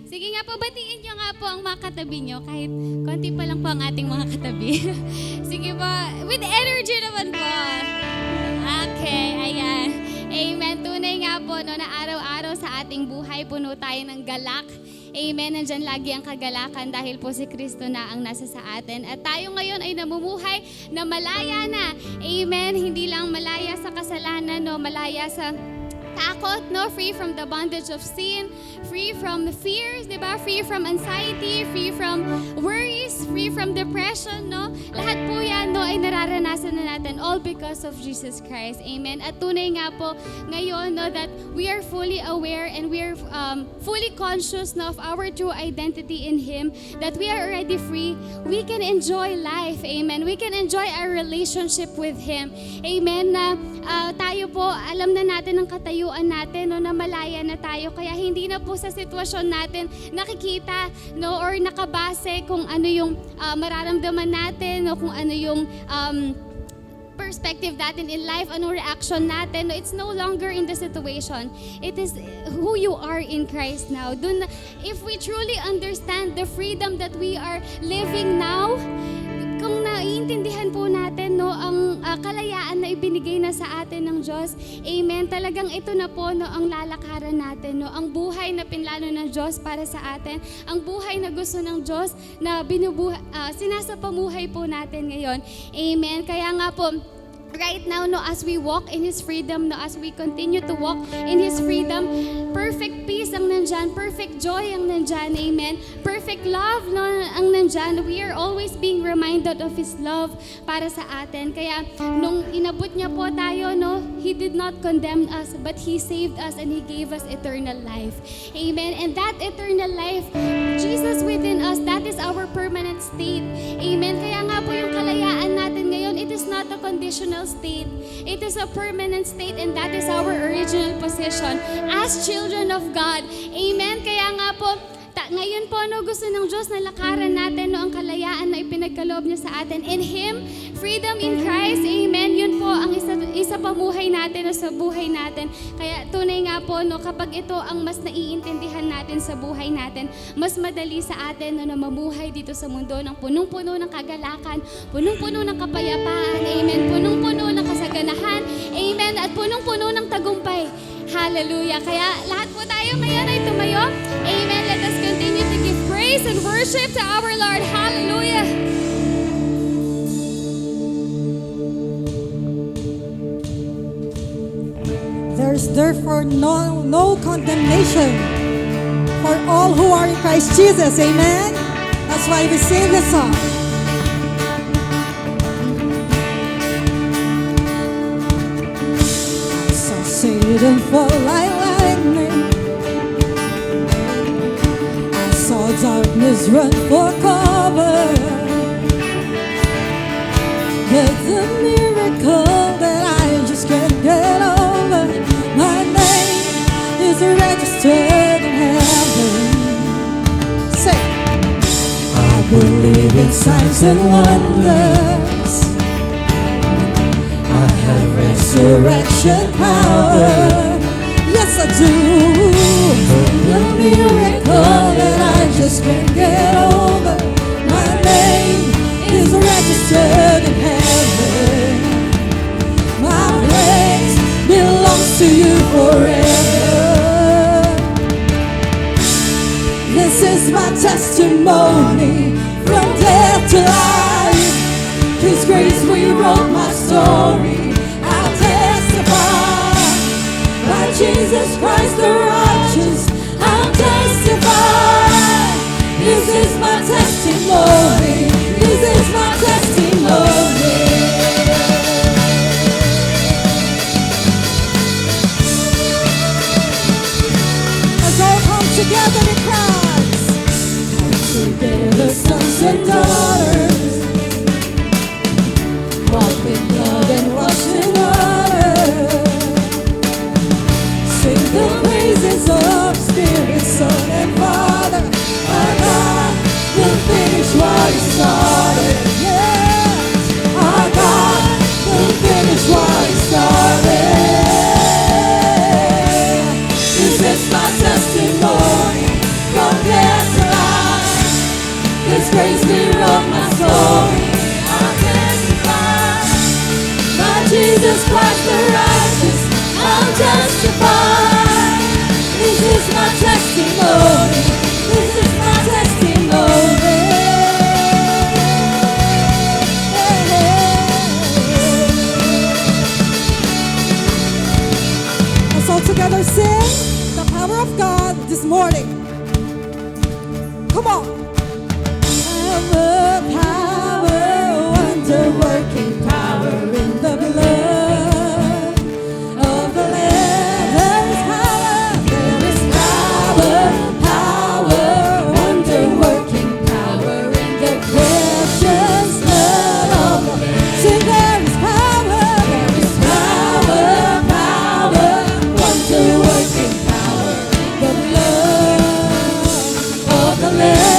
Sige nga po, batiin nyo nga po ang mga katabi nyo. Kahit konti pa lang po ang ating mga katabi. Sige po, with energy naman po. Okay, ayan. Amen. Tunay nga po no, na araw-araw sa ating buhay, puno tayo ng galak. Amen. Nandyan lagi ang kagalakan dahil po si Kristo na ang nasa sa atin. At tayo ngayon ay namumuhay na malaya na. Amen. Hindi lang malaya sa kasalanan, no, malaya sa takot, no? Free from the bondage of sin, free from the fears, di ba? Free from anxiety, free from worries, free from depression, no? Lahat po yan, no, ay nararanasan na natin all because of Jesus Christ. Amen. At tunay nga po ngayon, no, that we are fully aware and we are fully conscious, no, of our true identity in Him, that we are already free. We can enjoy life. Amen. We can enjoy our relationship with Him. Amen. Na tayo po, alam na natin ang katayuan natin, no, na malaya na tayo. Kaya hindi na po sa sitwasyon natin nakikita, no, or nakabase kung ano yung mararamdaman natin, no, kung ano yung perspective natin in life, anong reaction natin. No, it's no longer in the situation. It is who you are in Christ now. Dun, if we truly understand the freedom that we are living now, kung naiintindihan po natin, no, ang kalayaan na ibinigay na sa atin ng Diyos, amen, talagang ito na po, no, ang lalakaran natin, no, ang buhay na pinlano ng Diyos para sa atin, ang buhay na gusto ng Diyos na sinasapamuhay po natin ngayon. Amen. Kaya nga po, right now, no, as we walk in His freedom, no, as we continue to walk in His freedom, perfect peace ang nandyan, perfect joy ang nandyan, amen. Perfect love, no, ang nandyan. We are always being reminded of His love para sa atin. Kaya, nung inabot niya po tayo, no, He did not condemn us, but He saved us and He gave us eternal life. Amen. And that eternal life, Jesus within us, that is our permanent state. Amen. Kaya nga po yung kalayaan natin ngayon, it is not a conditional state. It is a permanent state, and that is our original position as children of God. Amen. Kaya nga po, ngayon po, no, gusto ng Diyos na lakaran natin, no, ang kalayaan na ipinagkaloob niya sa atin. In Him, freedom in Christ, amen, yun po ang isa pamuhay natin, no, sa buhay natin. Kaya tunay nga po, no, kapag ito ang mas naiintindihan natin sa buhay natin, mas madali sa atin, no, na mamuhay dito sa mundo ng punong-puno ng kagalakan, punong-puno ng kapayapaan, amen, punong-puno ng kasaganahan, amen, at punong-puno ng tagumpay. Hallelujah. Kaya lahat po tayo ngayon ay tumayo. Amen. Let us continue to give praise and worship to our Lord. Hallelujah. There is therefore no condemnation for all who are in Christ Jesus. Amen. That's why we sing this song. Satan fall like lightning. I saw darkness run for cover. But the miracle that I just can't get over, my name is registered in heaven. Say, I believe in signs and wonders. I have resurrection power. Yes, I do. The miracle that I just can't get over, my name is registered in heaven. My praise belongs to you forever. This is my testimony from death to life. His grace rewrote my story. I'll testify by Jesus Christ the righteous. I'll testify. This is my testimony. This is my testimony. Let's all come together in Christ. Come together, sons and daughters. Walk in love and wash in water. Sing the praises of Spirit, Son, and Father. Our God will finish what He started. Yeah, our God will finish what He started. This is my testimony from grace rewrote my story. I'll testify. My Jesus Christ the righteous, I'll testify. This is my testimony. This is my testimony. Let's all together sing the power of God this morning. Come on. Power, power, wonder-working power in the blood of the Lamb. There is power, power, wonder-working power in the precious blood of the Lamb. Sing, there is power, power, wonder-working power in the blood of the Lamb.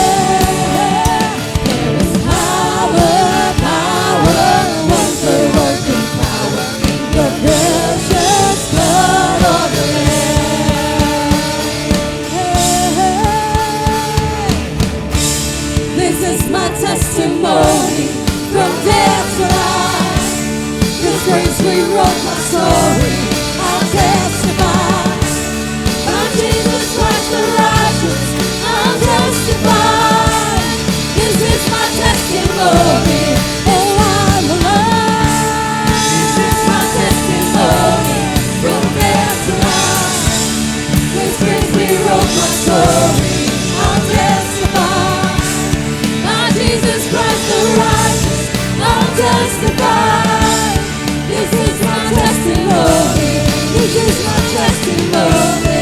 Testimony from death to life. His grace rewrote my story. I'll testify. My Jesus Christ the righteous, I'll testify. This is my testimony. Oh, I'm alive. This is my testimony from death to life. His grace rewrote my story. I'll testify. Jesus Christ the righteous, I'll testify. This is my testimony. This is my testimony.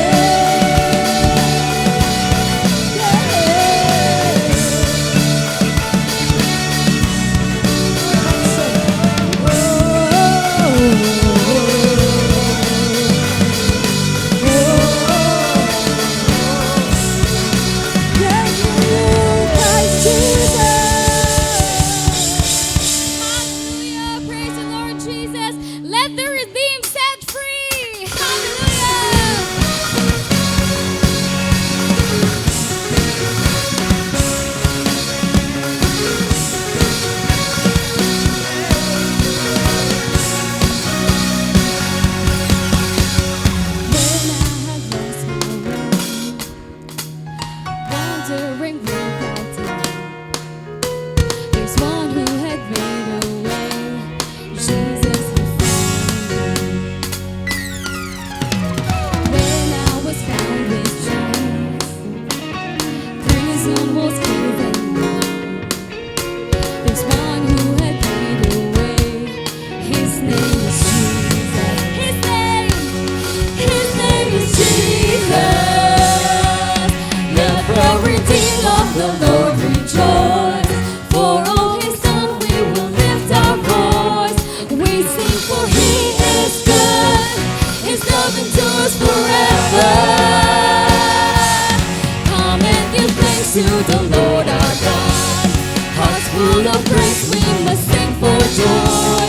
To the Lord our God, hearts full of praise, we must sing for joy.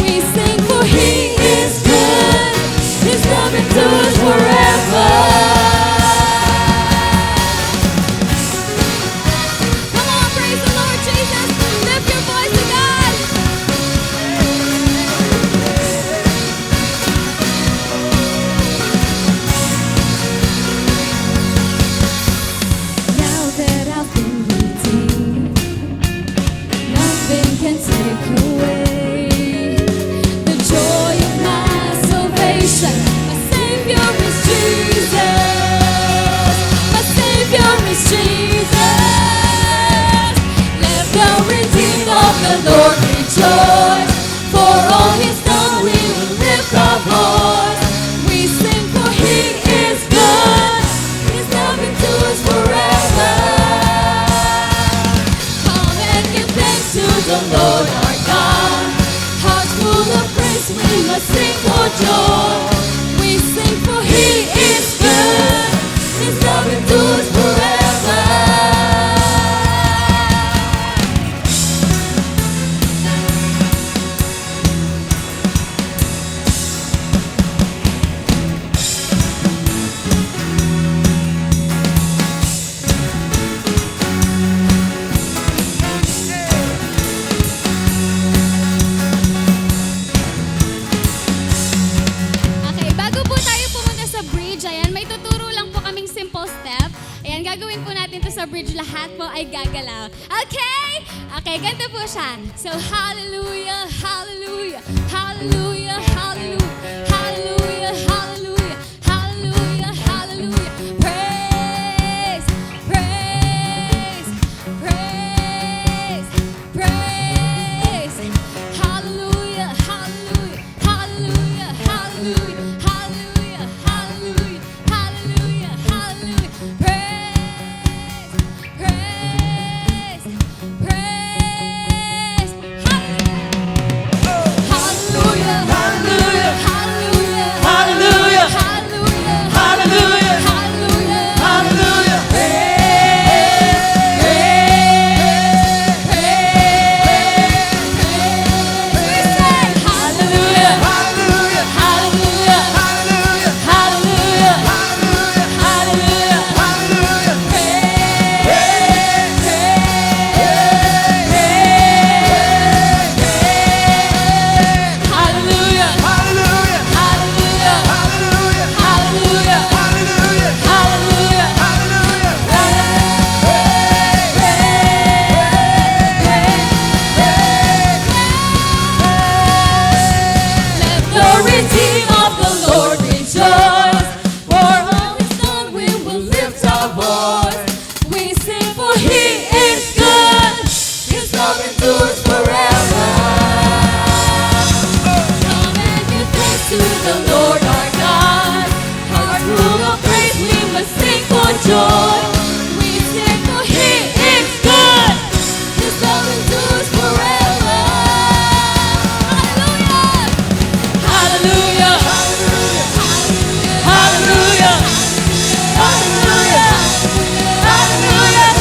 We sing for He is good, His love endures forever. Come on, praise the Lord Jesus, lift your voice to God. Now that I've been redeemed, nothing can take away the joy of my salvation. My Savior is Jesus. My Savior is Jesus. Let the redeemed of the Lord rejoice. For all He's done, we will lift our voice. We sing for He is good. His love endures forever. Come and give thanks to the Lord our God. Hearts full of praise, we must sing for joy. We sing for He is good. His love endures forever. Okay? Okay, ganito po siya. So, hallelujah, hallelujah, hallelujah, hallelujah, hallelujah, hallelujah, hallelujah, hallelujah. Praise, praise, praise, praise. Hallelujah, hallelujah, hallelujah, hallelujah, hallelujah, hallelujah, hallelujah, hallelujah. Praise, praise, praise. Hallelujah, hallelujah, hallelujah, hallelujah, hallelujah, hallelujah, hallelujah, hallelujah. Hallelujah, hallelujah, hallelujah, hallelujah, hallelujah, hallelujah. Hallelujah, hallelujah, hallelujah, hallelujah, hallelujah, Let the redeemed of the Lord rejoice. For all His done, we will lift our voice. We sing, for He is good. His love endures forever. Come and give thanks to the Lord our God. Hearts full of praise, we must sing for joy. We sing, for He is good. His love endures forever. Hallelujah, hallelujah, hallelujah, hallelujah, hallelujah.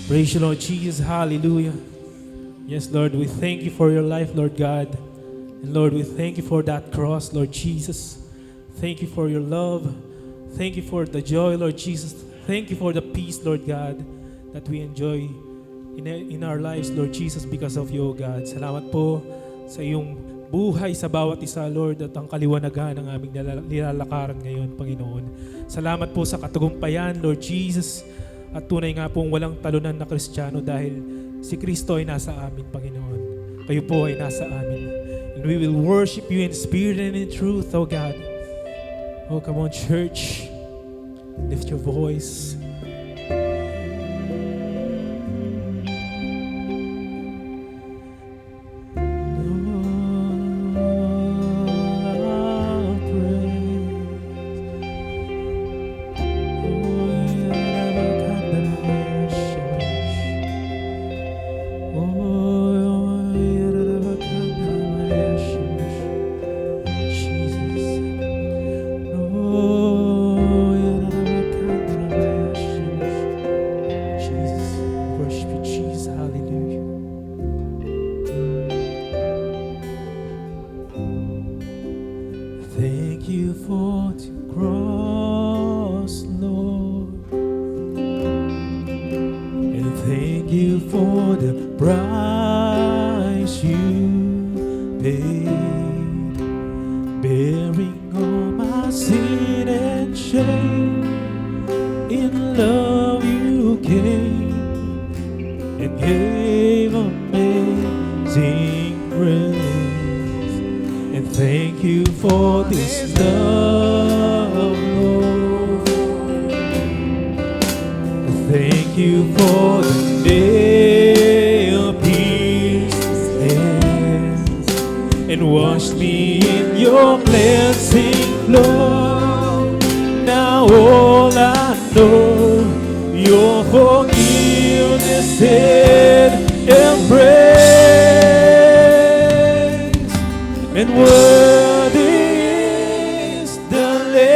Praise you, Lord Jesus. Hallelujah. Yes, Lord, we thank you for your life, Lord God. And Lord, we thank you for that cross, Lord Jesus. Thank you for your love. Thank you for the joy, Lord Jesus. Thank you for the peace, Lord God, that we enjoy in our lives, Lord Jesus, because of you, O God. Salamat po sa iyong buhay sa bawat isa, Lord, at ang kaliwanagan ng aming nilalakaran ngayon, Panginoon. Salamat po sa katagumpayan, Lord Jesus. At tunay nga pong walang talunan na Kristiyano dahil si Kristo ay nasa amin, Panginoon. Kayo po ay nasa amin. And we will worship you in spirit and in truth, O God. Oh, come on, church. Lift your voice. Thank you for the cross, Lord. And thank you for the price you paid, bearing all my sin and shame. In love you came and gave amazing grace. And thank you for this love, Lord. Thank you for the nail pierced hands and wash me in your cleansing flow. Now all I know, your forgiveness and embrace. And worthy is the Lamb.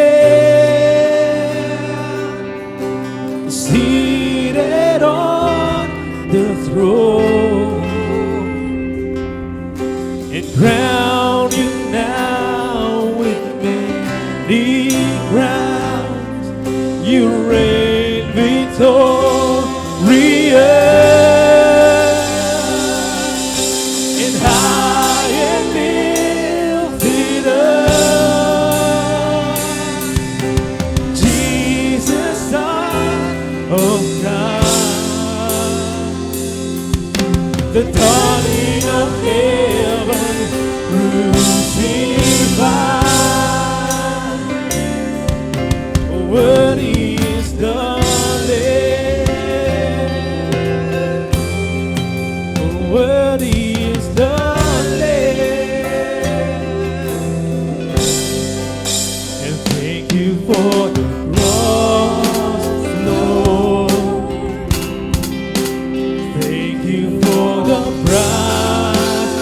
See seated on the throne, and crown you now with many crowns. You reign victorious, and high and lifted up, Jesus, Son of God. The dawning of heaven crucified. Worthy is the Lamb. Worthy is the Lamb. And thank you for the cross, Lord. Thank you for the price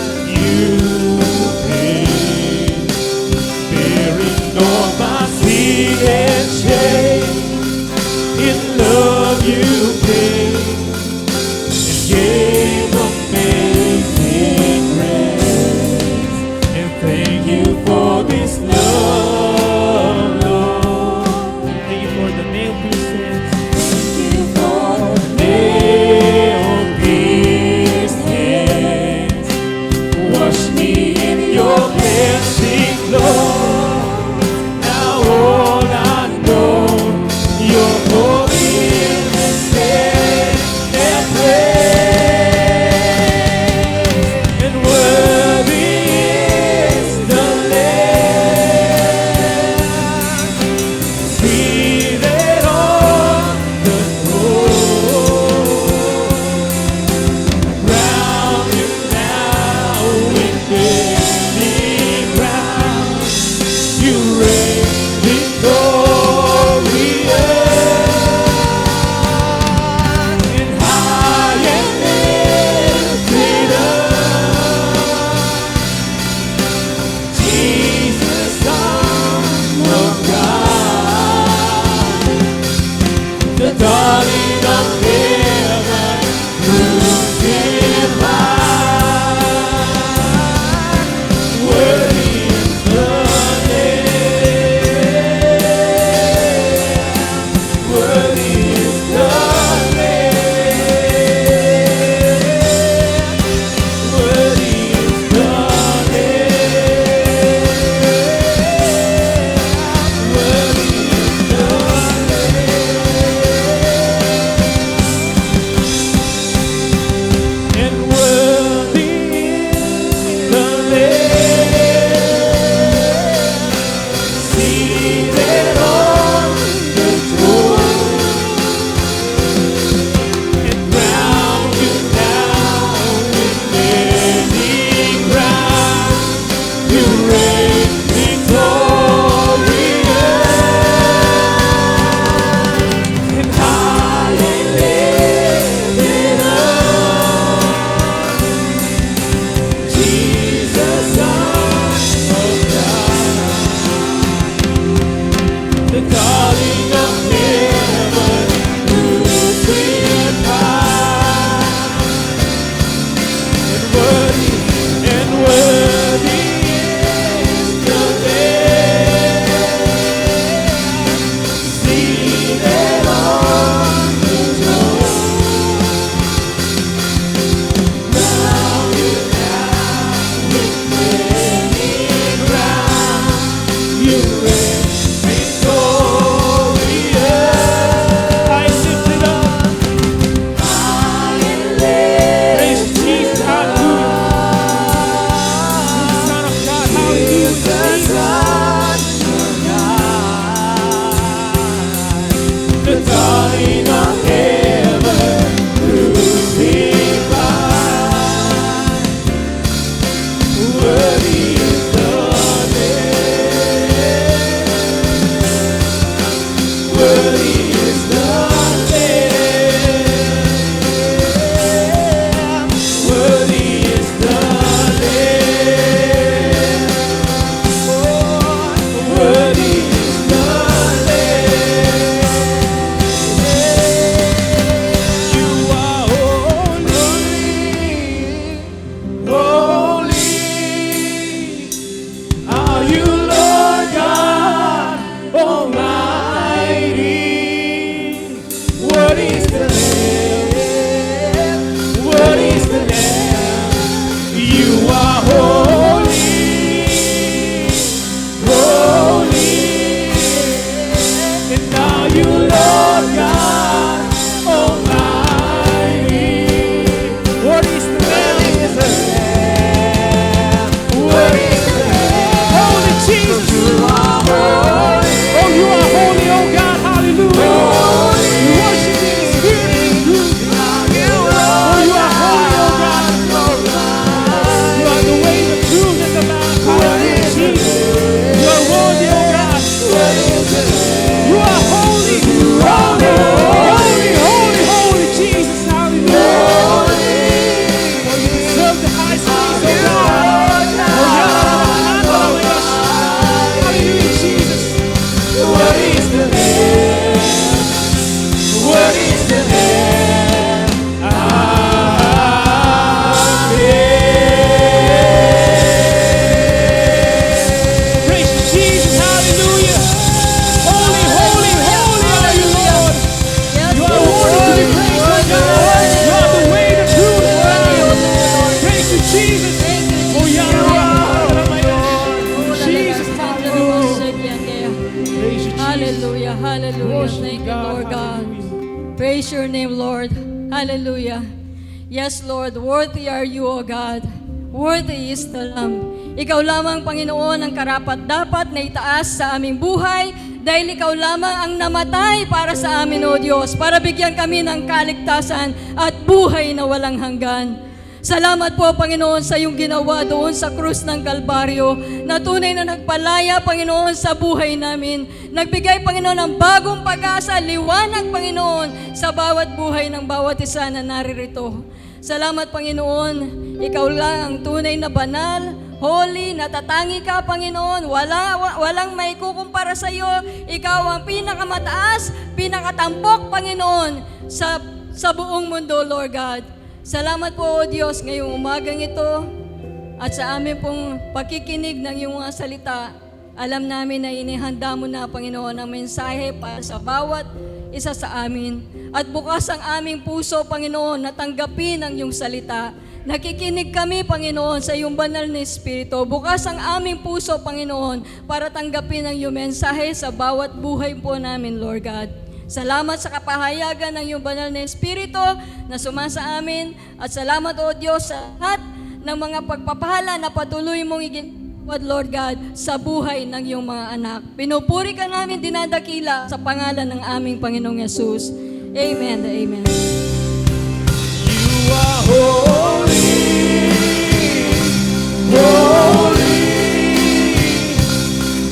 praise your name, Lord. Hallelujah. Yes, Lord, worthy are you, O God. Worthy is the Lamb. Ikaw lamang, Panginoon, ang karapat-dapat na itaas sa aming buhay dahil ikaw lamang ang namatay para sa amin, O Diyos, para bigyan kami ng kaligtasan at buhay na walang hanggan. Salamat po, Panginoon, sa iyong ginawa doon sa krus ng Kalbaryo na tunay na nagpalaya, Panginoon, sa buhay namin. Nagbigay, Panginoon, ng bagong pag-asa, liwanag, Panginoon, sa bawat buhay ng bawat isa na naririto. Salamat, Panginoon. Ikaw lang ang tunay na banal, holy, natatangi ka, Panginoon. Walang may kukumpara sa iyo. Ikaw ang pinakamataas, pinakatampok, Panginoon, sa buong mundo, Lord God. Salamat po, O Diyos, ngayong umagang ito at sa amin pong pakikinig ng iyong mga salita. Alam namin na inihanda mo na, Panginoon, ang mensahe para sa bawat isa sa amin. At bukas ang aming puso, Panginoon, na tanggapin ang iyong salita. Nakikinig kami, Panginoon, sa iyong banal na Espiritu. Bukas ang aming puso, Panginoon, para tanggapin ang iyong mensahe sa bawat buhay po namin, Lord God. Salamat sa kapahayagan ng iyong banal na Espiritu na sumasa amin. At salamat, O Diyos, sa lahat ng mga pagpapahala na patuloy mong iginawad, Lord God, sa buhay ng iyong mga anak. Pinupuri ka namin, dinadakila sa pangalan ng aming Panginoong Yesus. Amen. Amen. You are holy, holy.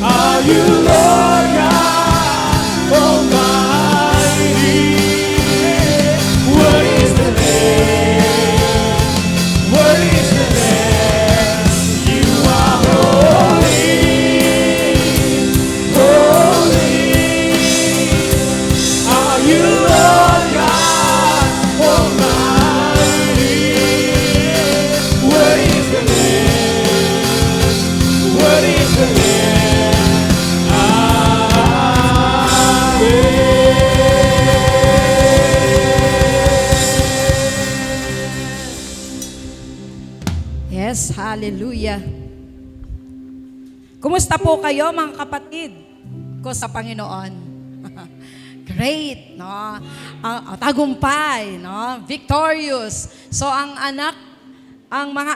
Are you Lord God Almighty? What is the name? What is the name? You are holy, holy. Are you Lord God Almighty? What is the name? What is the name? Yes, hallelujah. Kumusta po kayo, mga kapatid ko sa Panginoon? Great, no? Tagumpay, no? Victorious. So ang mga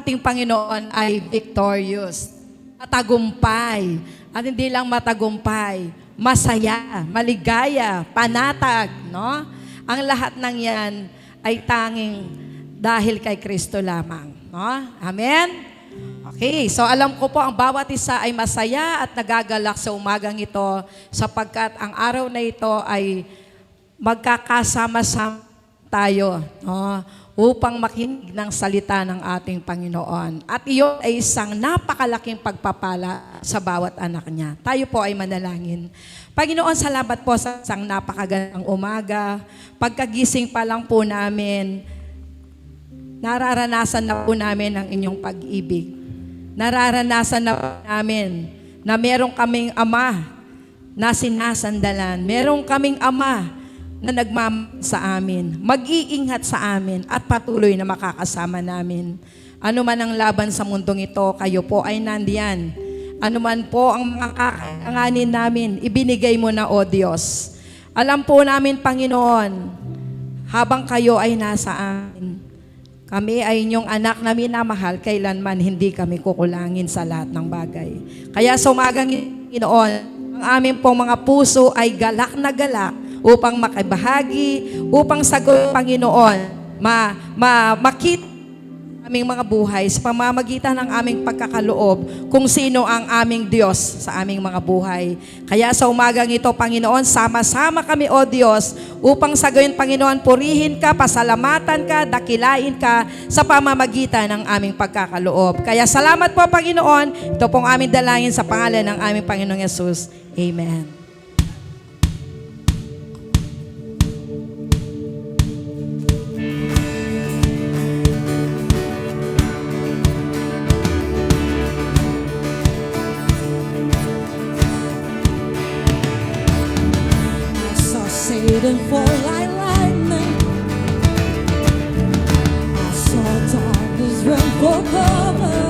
ating Panginoon ay victorious. Tagumpay. At hindi lang matagumpay, masaya, maligaya, panatag, no? Ang lahat ng yan ay tanging dahil kay Kristo lamang, no? Amen? Okay, so alam ko po ang bawat isa ay masaya at nagagalak sa umagang ito sapagkat ang araw na ito ay magkakasama-sama tayo, no? Upang makinig ng salita ng ating Panginoon. At iyon ay isang napakalaking pagpapala sa bawat anak niya. Tayo po ay manalangin. Panginoon, salamat po sa isang napakagandang umaga. Pagkagising pa lang po namin, nararanasan na po namin ang inyong pag-ibig. Nararanasan na po namin na meron kaming Ama na sinasandalan. Meron kaming Ama na nagmamahal sa amin, mag-iingat sa amin at patuloy na makakasama namin. Ano man ang laban sa mundong ito, kayo po ay nandiyan. Ano man po ang mga kakailanganin namin, ibinigay mo na, O Diyos. Alam po namin, Panginoon, habang kayo ay nasa amin, kami ay inyong anak na minamahal, kailanman hindi kami kukulangin sa lahat ng bagay. Kaya sa umagang Panginoon, ang aming pong mga puso ay galak na galak upang makibahagi, upang sagot, Panginoon, makita aming mga buhay sa pamamagitan ng aming pagkakaloob kung sino ang aming Diyos sa aming mga buhay. Kaya sa umagang ito, Panginoon, sama-sama kami, O Diyos, upang sagutin, Panginoon, purihin ka, pasalamatan ka, dakilain ka sa pamamagitan ng aming pagkakaloob. Kaya salamat po, Panginoon. Ito pong aming dalangin sa pangalan ng aming Panginoong Yesus. Amen. Satan fall like lightning. I saw darkness run for cover,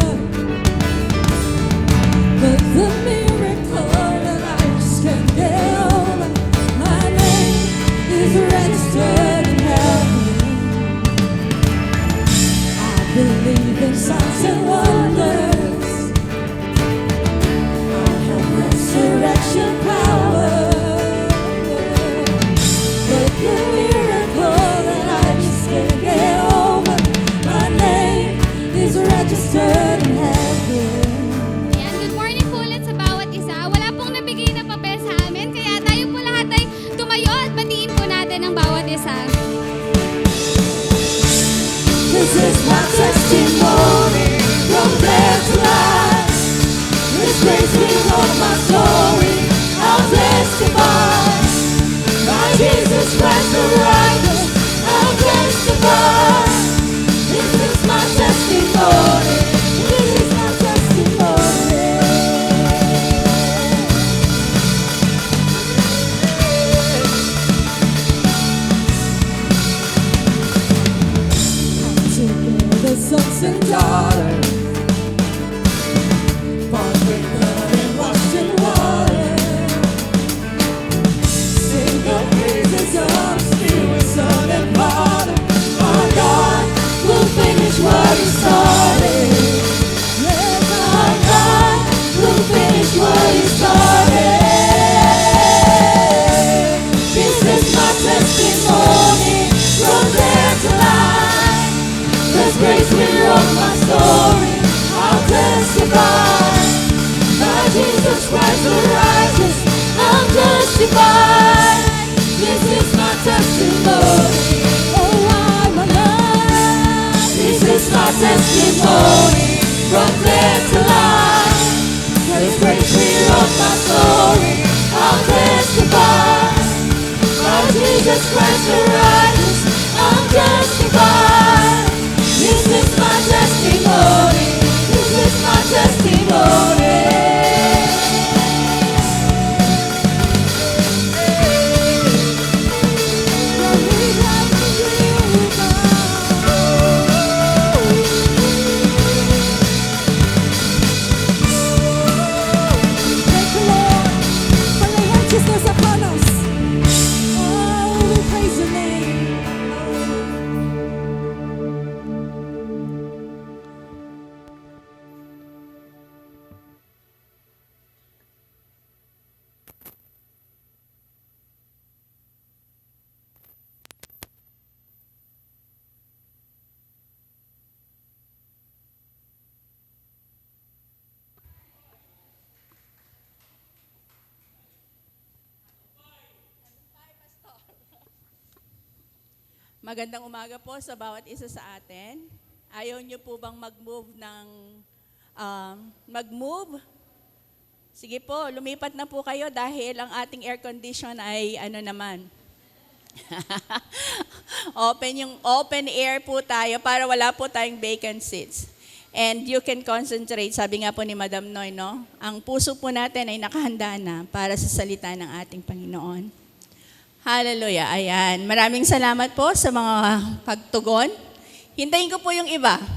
but the miracle that I just can't signs and wonders. I have resurrection power. But the miracle that I just can't get over, my name is registered in heaven. Ayan, good morning po ulit sa bawat isa. Wala pong nabigay na papel sa amin, kaya tayo po lahat ay tumayo at batiin po natin ang bawat isa. This is my testimony from death to life. This grace will hold my story. I'll testify. My Jesus Christ the righteous. I'll testify. This is my testimony. This is my testimony. Together, sons and daughters, bought with blood and washed in water. Sing the praises of Spirit, Son, and Father. Our God will finish what He started. Yes, our God will finish what He started. This is my testimony from death to life. This grace will roll my story. I'll testify. By Jesus Christ the righteous, I'll testify. This is my testimony. Oh, I'm alive. This is my testimony from death to life. This grace will roll my story. I'll testify. By Jesus Christ the righteous, I'll testify. This is my testimony. This is my testimony. Thank you, Lord, for your righteousness upon us. Oh, we praise your name. Magandang umaga po sa bawat isa sa atin. Ayaw niyo po bang mag-move? Sige po, lumipat na po kayo dahil ang ating air condition ay ano naman. Open air po tayo para wala po tayong vacant seats. And you can concentrate, sabi nga po ni Madam Noy, no? Ang puso po natin ay nakahanda na para sa salita ng ating Panginoon. Hallelujah. Ayan. Maraming salamat po sa mga pagtugon. Hintayin ko po yung iba. Ayan.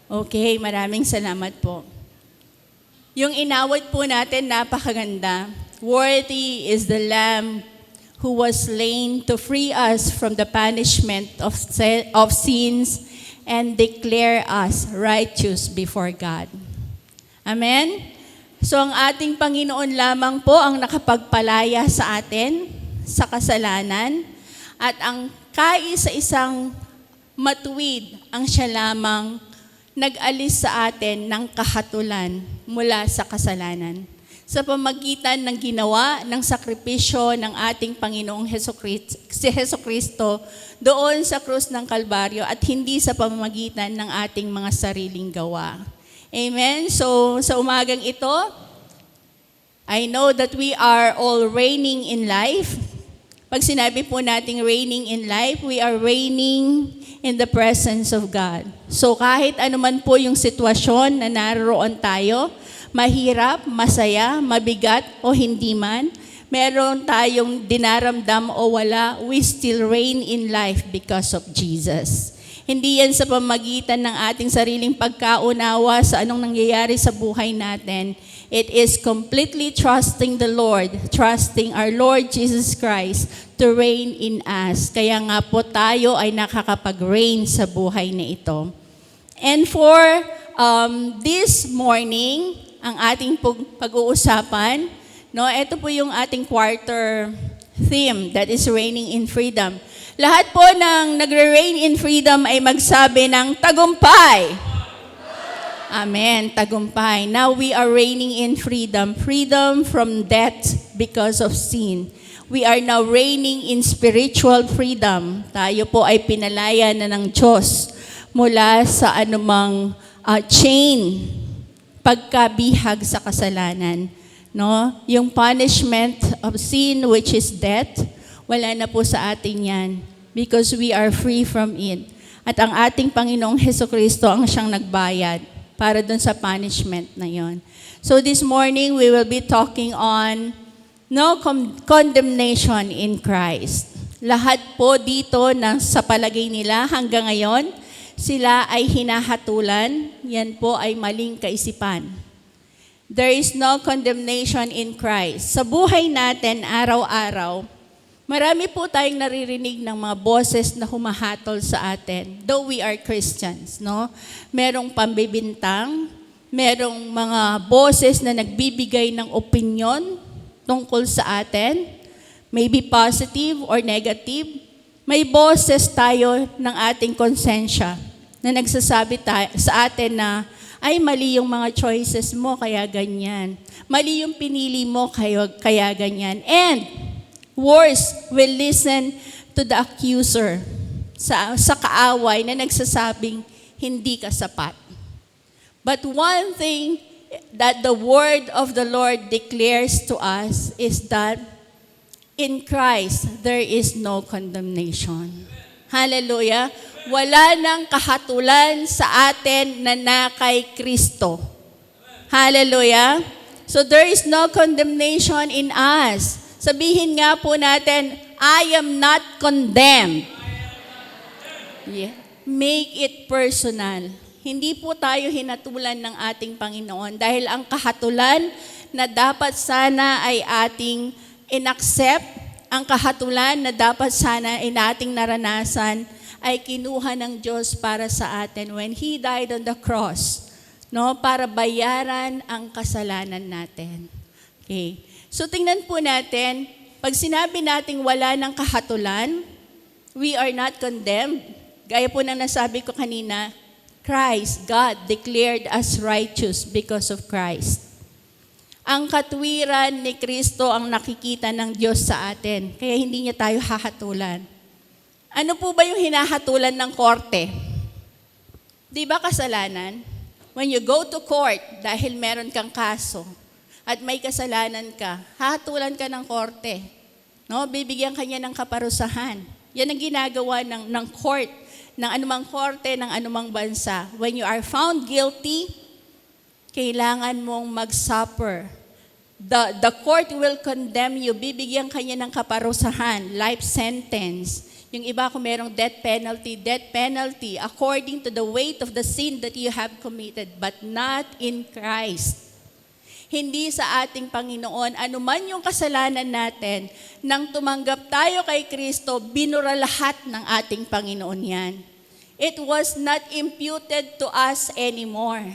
Okay, maraming salamat po. Yung inawit po natin, napakaganda. Worthy is the Lamb who was slain to free us from the punishment of sins and declare us righteous before God. Amen? So ang ating Panginoon lamang po ang nakapagpalaya sa atin sa kasalanan at ang kaisa-isang matuwid ang siya lamang nag-alis sa atin ng kahatulan mula sa kasalanan. Sa pamagitan ng ginawa ng sakripisyo ng ating Panginoong si Hesukristo doon sa krus ng Kalbaryo at hindi sa pamamagitan ng ating mga sariling gawa. Amen? So, sa umagang ito, I know that we are all reigning in life. Pag sinabi po nating reigning in life, we are reigning in the presence of God. So, kahit anuman po yung sitwasyon na naroon tayo, mahirap, masaya, mabigat o hindi man, meron tayong dinaramdam o wala, we still reign in life because of Jesus. Hindi yan sa pamagitan ng ating sariling pagkaunawa sa anong nangyayari sa buhay natin. It is completely trusting the Lord, trusting our Lord Jesus Christ to reign in us. Kaya nga po tayo ay nakakapag-reign sa buhay na ito. And for this morning, ang ating pag-uusapan, no, ito po yung ating quarter theme, that is reigning in freedom. Lahat po ng nagre-reign in freedom ay magsabi ng tagumpay. Amen, tagumpay. Now we are reigning in freedom, freedom from death because of sin. We are now reigning in spiritual freedom. Tayo po ay pinalaya na ng Diyos mula sa anumang chain, pagkabihag sa kasalanan. No? Yung punishment of sin, which is death, wala na po sa atin yan because we are free from it. At ang ating Panginoong Hesukristo ang siyang nagbayad para dun sa punishment na yon. So this morning, we will be talking on no condemnation in Christ. Lahat po dito na sa palagay nila hanggang ngayon, sila ay hinahatulan, yan po ay maling kaisipan. There is no condemnation in Christ. Sa buhay natin, araw-araw, marami po tayong naririnig ng mga boses na humahatol sa atin. Though we are Christians, no? Merong pambibintang, merong mga boses na nagbibigay ng opinion tungkol sa atin, maybe positive or negative. May boses tayo ng ating konsensya na nagsasabi sa atin na, ay mali yung mga choices mo, kaya ganyan. Mali yung pinili mo, kaya ganyan. And worse, we'll listen to the accuser sa kaaway na nagsasabing, hindi ka sapat. But one thing that the word of the Lord declares to us is that in Christ, there is no condemnation. Hallelujah. Wala nang kahatulan sa atin na kay Kristo. Hallelujah. So there is no condemnation in us. Sabihin nga po natin, I am not condemned. Yeah. Make it personal. Hindi po tayo hinatulan ng ating Panginoon dahil ang kahatulan na dapat sana ay ating inaccept, ang kahatulan na dapat sana ay ating naranasan, ay kinuha ng Diyos para sa atin when He died on the cross, no, para bayaran ang kasalanan natin. Okay. So tingnan po natin, pag sinabi nating wala ng kahatulan, we are not condemned. Gaya po ng nasabi ko kanina, Christ, God declared us righteous because of Christ. Ang katwiran ni Kristo ang nakikita ng Diyos sa atin, kaya hindi niya tayo hahatulan. Ano po ba yung hinahatulan ng korte? Di ba kasalanan? When you go to court, dahil meron kang kaso, at may kasalanan ka, hahatulan ka ng korte. No? Bibigyan ka niya ng kaparusahan. Yan ang ginagawa ng court, ng anumang korte, ng anumang bansa. When you are found guilty, kailangan mong mag-suffer. The court will condemn you. Bibigyan ka niya ng kaparusahan, life sentence. Yung iba kung merong death penalty according to the weight of the sin that you have committed, but not in Christ. Hindi sa ating Panginoon, anuman yung kasalanan natin, nang tumanggap tayo kay Kristo, binura lahat ng ating Panginoon yan. It was not imputed to us anymore.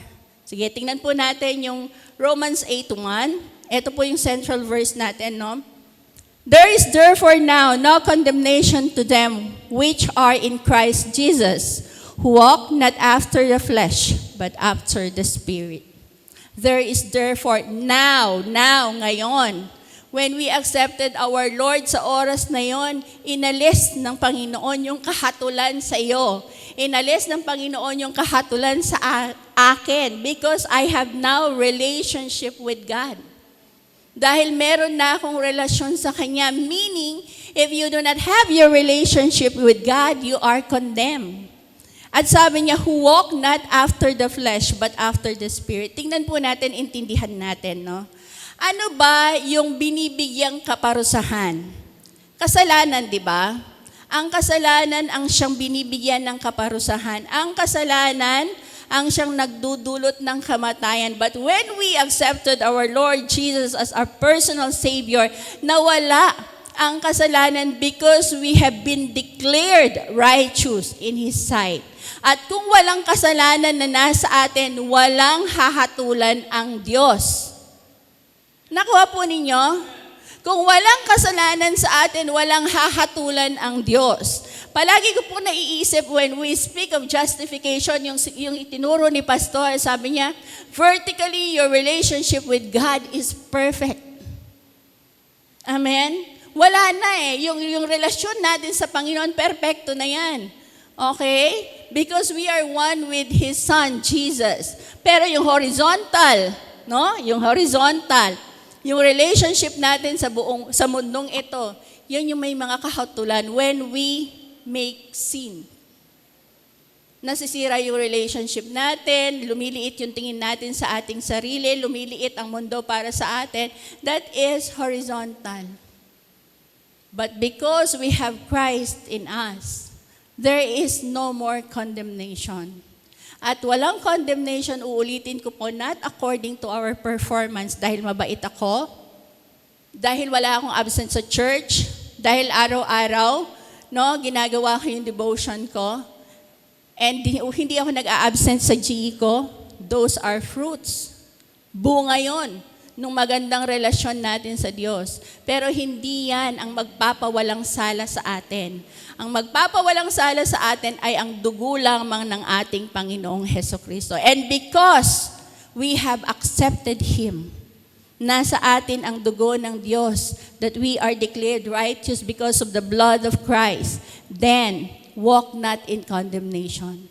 Sige, tingnan po natin yung Romans 8:1. Ito po yung central verse natin, no? There is therefore now no condemnation to them which are in Christ Jesus, who walk not after the flesh, but after the Spirit. There is therefore now, ngayon, when we accepted our Lord sa oras na yon, inalis ng Panginoon yung kahatulan sa iyo. Inalis ng Panginoon yung kahatulan sa akin because I have now relationship with God. Dahil meron na akong relasyon sa Kanya, meaning, if you do not have your relationship with God, you are condemned. At sabi niya, who walk not after the flesh, but after the Spirit. Tingnan po natin, intindihan natin, no? Ano ba yung binibigyang kaparusahan? Kasalanan, di ba? Ang kasalanan ang siyang binibigyan ng kaparusahan. Ang kasalanan ang siyang nagdudulot ng kamatayan. But when we accepted our Lord Jesus as our personal Savior, nawala ang kasalanan because we have been declared righteous in His sight. At kung walang kasalanan na nasa atin, walang hahatulan ang Diyos. Nakuha po ninyo? Kung walang kasalanan sa atin, walang hahatulan ang Diyos. Palagi ko po naiisip when we speak of justification, yung itinuro ni Pastor, sabi niya, vertically, your relationship with God is perfect. Amen? Wala na yung relasyon natin sa Panginoon, perfecto na yan. Okay? Because we are one with His Son, Jesus. Pero yung horizontal, no? Yung horizontal, yung relationship natin sa mundong ito, yun yung may mga kahatulan when we make sin. Nasisira yung relationship natin, lumiliit yung tingin natin sa ating sarili, lumiliit ang mundo para sa atin. That is horizontal. But because we have Christ in us, there is no more condemnation. At walang condemnation, uulitin ko po, not according to our performance, dahil mabait ako, dahil wala akong absent sa church, dahil araw-araw, ginagawa ko yung devotion ko, and hindi ako nag-a-absent sa GE ko, those are fruits. Bunga yon nung magandang relasyon natin sa Diyos. Pero hindi yan ang magpapawalang sala sa atin. Ang magpapawalang sala sa atin ay ang dugo lamang ng ating Panginoong Hesukristo. And because we have accepted Him, nasa atin ang dugo ng Diyos, that we are declared righteous because of the blood of Christ, then walk not in condemnation.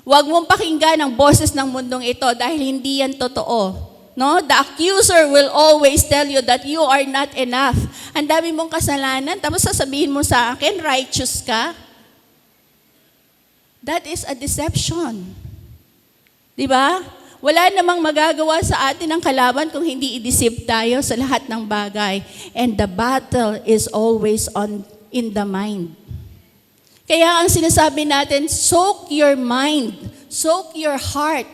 Huwag mong pakinggan ang boses ng mundong ito dahil hindi yan totoo. No? The accuser will always tell you that you are not enough. Ang dami mong kasalanan, tapos sasabihin mo sa akin, righteous ka. That is a deception. Diba? Wala namang magagawa sa atin ang kalaban kung hindi i-deceive tayo sa lahat ng bagay. And the battle is always in the mind. Kaya ang sinasabi natin, soak your mind, soak your heart,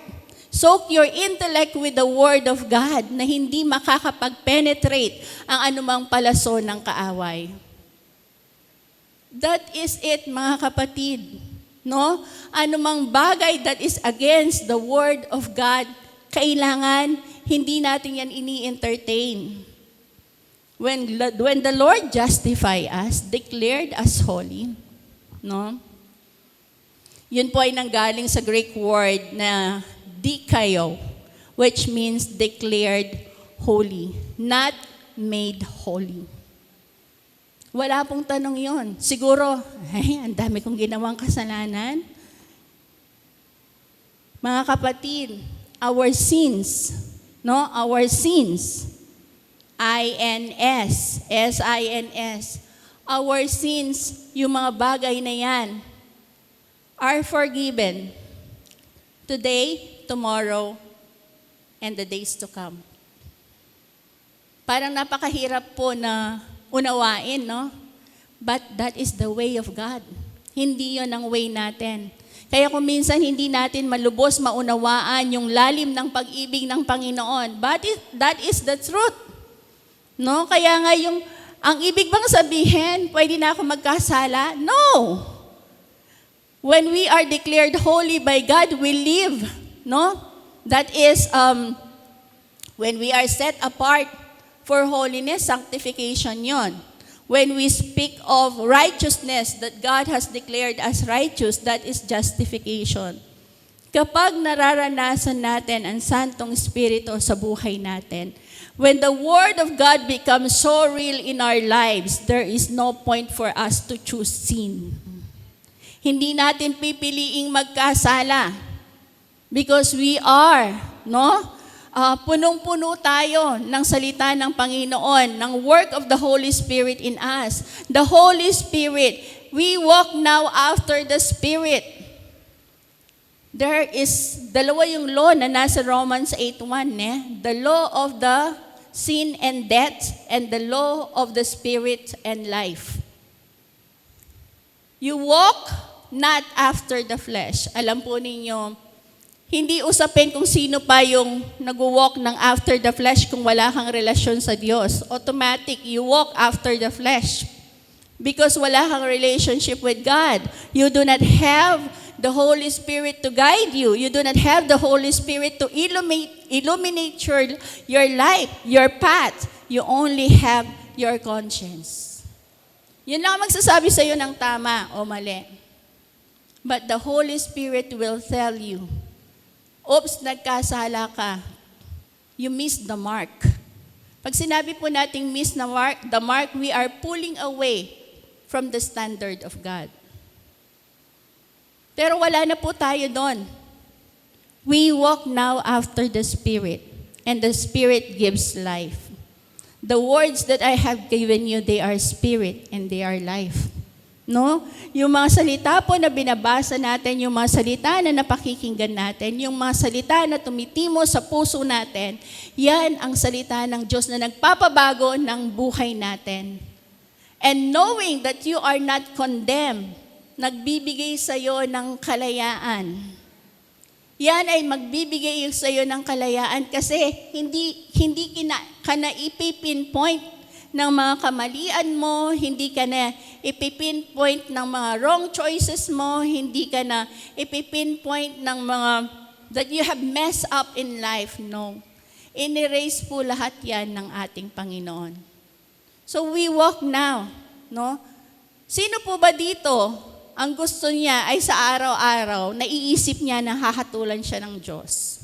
soak your intellect with the Word of God na hindi makakapag-penetrate ang anumang palaso ng kaaway. That is it, mga kapatid. No? Anumang bagay that is against the Word of God, kailangan hindi natin yan ini-entertain. When the Lord justify us, declared us holy, no? Yun po ay nanggaling sa Greek word na dikaio, which means declared holy, not made holy. Wala pong tanong yon. Siguro, ang dami kong ginawang kasalanan. Mga kapatid, our sins, no? Our sins, I-N-S, S-I-N-S, our sins, yung mga bagay na yan, are forgiven. Today, tomorrow, and the days to come. Parang napakahirap po na unawain, no? But that is the way of God. Hindi yon ang way natin. Kaya kung minsan hindi natin malubos maunawaan yung lalim ng pag-ibig ng Panginoon, but that is the truth. No? Kaya nga ang ibig bang sabihin, pwede na ako magkasala? No! When we are declared holy by God, we live. No? That is, when we are set apart for holiness, sanctification yon. When we speak of righteousness that God has declared as righteous, that is justification. Kapag nararanasan natin ang Santong Espiritu sa buhay natin, when the Word of God becomes so real in our lives, there is no point for us to choose sin. Hindi natin pipiliing magkasala. Because we are, no? Punong-puno tayo ng salita ng Panginoon, ng work of the Holy Spirit in us. The Holy Spirit, we walk now after the Spirit. There is, dalawa yung law na nasa Romans 8:1, the law of the sin and death, and the law of the Spirit and life. You walk not after the flesh. Alam po ninyo, hindi usapin kung sino pa yung nag-walk ng after the flesh kung wala kang relasyon sa Diyos. Automatic, you walk after the flesh. Because wala kang relationship with God. You do not have the Holy Spirit to guide you. You do not have the Holy Spirit to illuminate your life, your path. You only have your conscience. Yun lang ang magsasabi sa iyo ng tama o mali. But the Holy Spirit will tell you, oops, nagkasala ka. You missed the mark. Pag sinabi po nating miss the mark, we are pulling away from the standard of God. Pero wala na po tayo doon. We walk now after the Spirit, and the Spirit gives life. The words that I have given you, they are spirit and they are life. No? Yung mga salita po na binabasa natin, yung mga salita na napakikinggan natin, yung mga salita na tumitimo sa puso natin, yan ang salita ng Diyos na nagpapabago ng buhay natin. And knowing that you are not condemned, nagbibigay sa iyo ng kalayaan. Yan ay magbibigay sa iyo ng kalayaan kasi hindi ka na ipipinpoint ng mga kamalian mo, hindi ka na ipipinpoint ng mga wrong choices mo, hindi ka na ipipinpoint ng mga that you have messed up in life. No. In-erase po lahat yan ng ating Panginoon. So we walk now. No? Sino po ba dito ang gusto niya ay sa araw-araw, naiisip niya na hahatulan siya ng Diyos?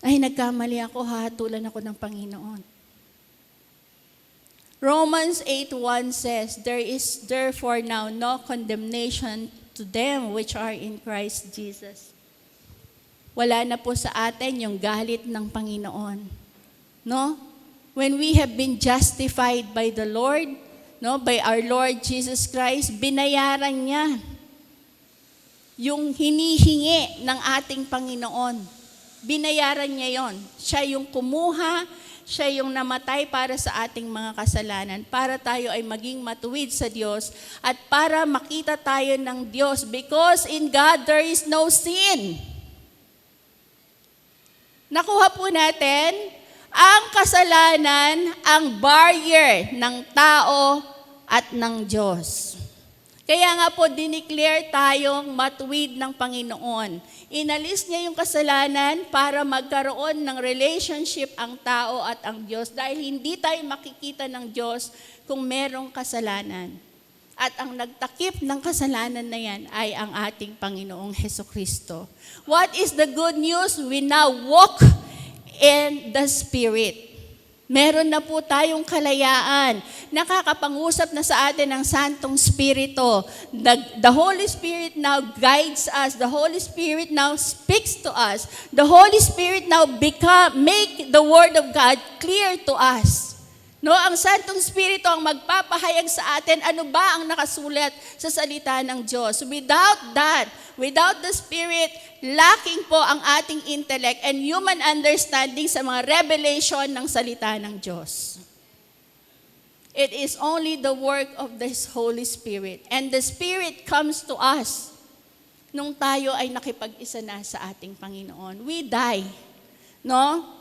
Ay, nagkamali ako, hahatulan ako ng Panginoon. Romans 8:1 says, there is therefore now no condemnation to them which are in Christ Jesus. Wala na po sa atin yung galit ng Panginoon. No? When we have been justified by the Lord, no, by our Lord Jesus Christ, binayaran niya yung hinihingi ng ating Panginoon. Binayaran niya yon. Siya yung kumuha, siya yung namatay para sa ating mga kasalanan, para tayo ay maging matuwid sa Diyos at para makita tayo ng Diyos, because in God there is no sin. Nakuha po natin, ang kasalanan, ang barrier ng tao at ng Diyos. Kaya nga po, dineclare tayong matuwid ng Panginoon. Inalis niya yung kasalanan para magkaroon ng relationship ang tao at ang Diyos dahil hindi tayo makikita ng Diyos kung merong kasalanan. At ang nagtakip ng kasalanan na yan ay ang ating Panginoong Hesukristo. What is the good news? We now walk in the Spirit. Meron na po tayong kalayaan. Nakakapangusap na sa atin ang Santong Spirito. The Holy Spirit now guides us. The Holy Spirit now speaks to us. The Holy Spirit now make the Word of God clear to us. No, ang Santong Spirito ang magpapahayag sa atin ano ba ang nakasulat sa salita ng Diyos. Without that, without the Spirit, lacking po ang ating intellect and human understanding sa mga revelation ng salita ng Diyos. It is only the work of this Holy Spirit. And the Spirit comes to us nung tayo ay nakipag-isa na sa ating Panginoon. We die. No?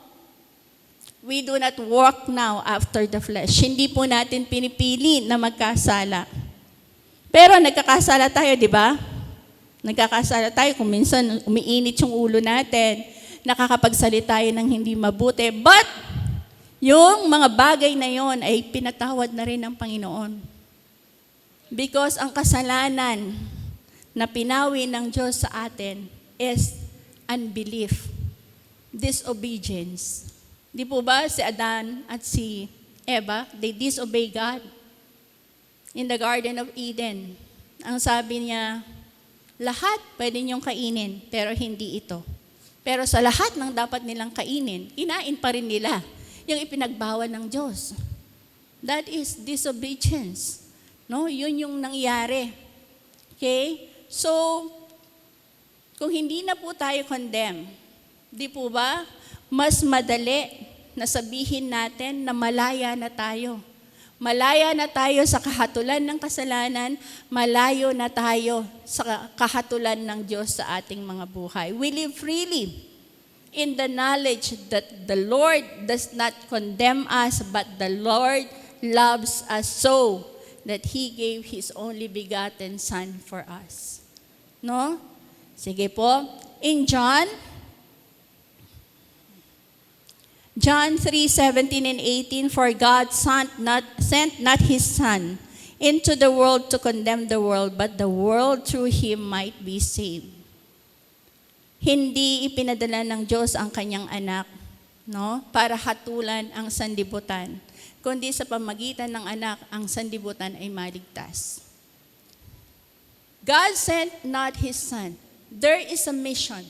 We do not walk now after the flesh. Hindi po natin pinipili na magkasala. Pero nagkakasala tayo, di ba? Nagkakasala tayo kung minsan umiinit yung ulo natin, nakakapagsalita tayo ng hindi mabuti. But, yung mga bagay na yon ay pinatawad na rin ng Panginoon. Because ang kasalanan na pinawi ng Diyos sa atin is unbelief, disobedience. Di po ba si Adan at si Eva, they disobey God in the Garden of Eden. Ang sabi niya, lahat pwede niyong kainin, pero hindi ito. Pero sa lahat ng dapat nilang kainin, kinain pa rin nila yung ipinagbawal ng Diyos. That is disobedience. No? Yun yung nangyari. Okay? So, kung hindi na po tayo condemn, di po ba, mas madali na sabihin natin na malaya na tayo. Malaya na tayo sa kahatulan ng kasalanan, malayo na tayo sa kahatulan ng Diyos sa ating mga buhay. We live freely in the knowledge that the Lord does not condemn us, but the Lord loves us so that He gave His only begotten Son for us. No? Sige po. In John 3:17 and 18, for God sent not His Son into the world to condemn the world, but the world through Him might be saved. Hindi ipinadala ng Diyos ang kanyang anak, no, para hatulan ang sanlibutan, kundi sa pamagitan ng anak, ang sanlibutan ay maligtas. God sent not His Son. There is a mission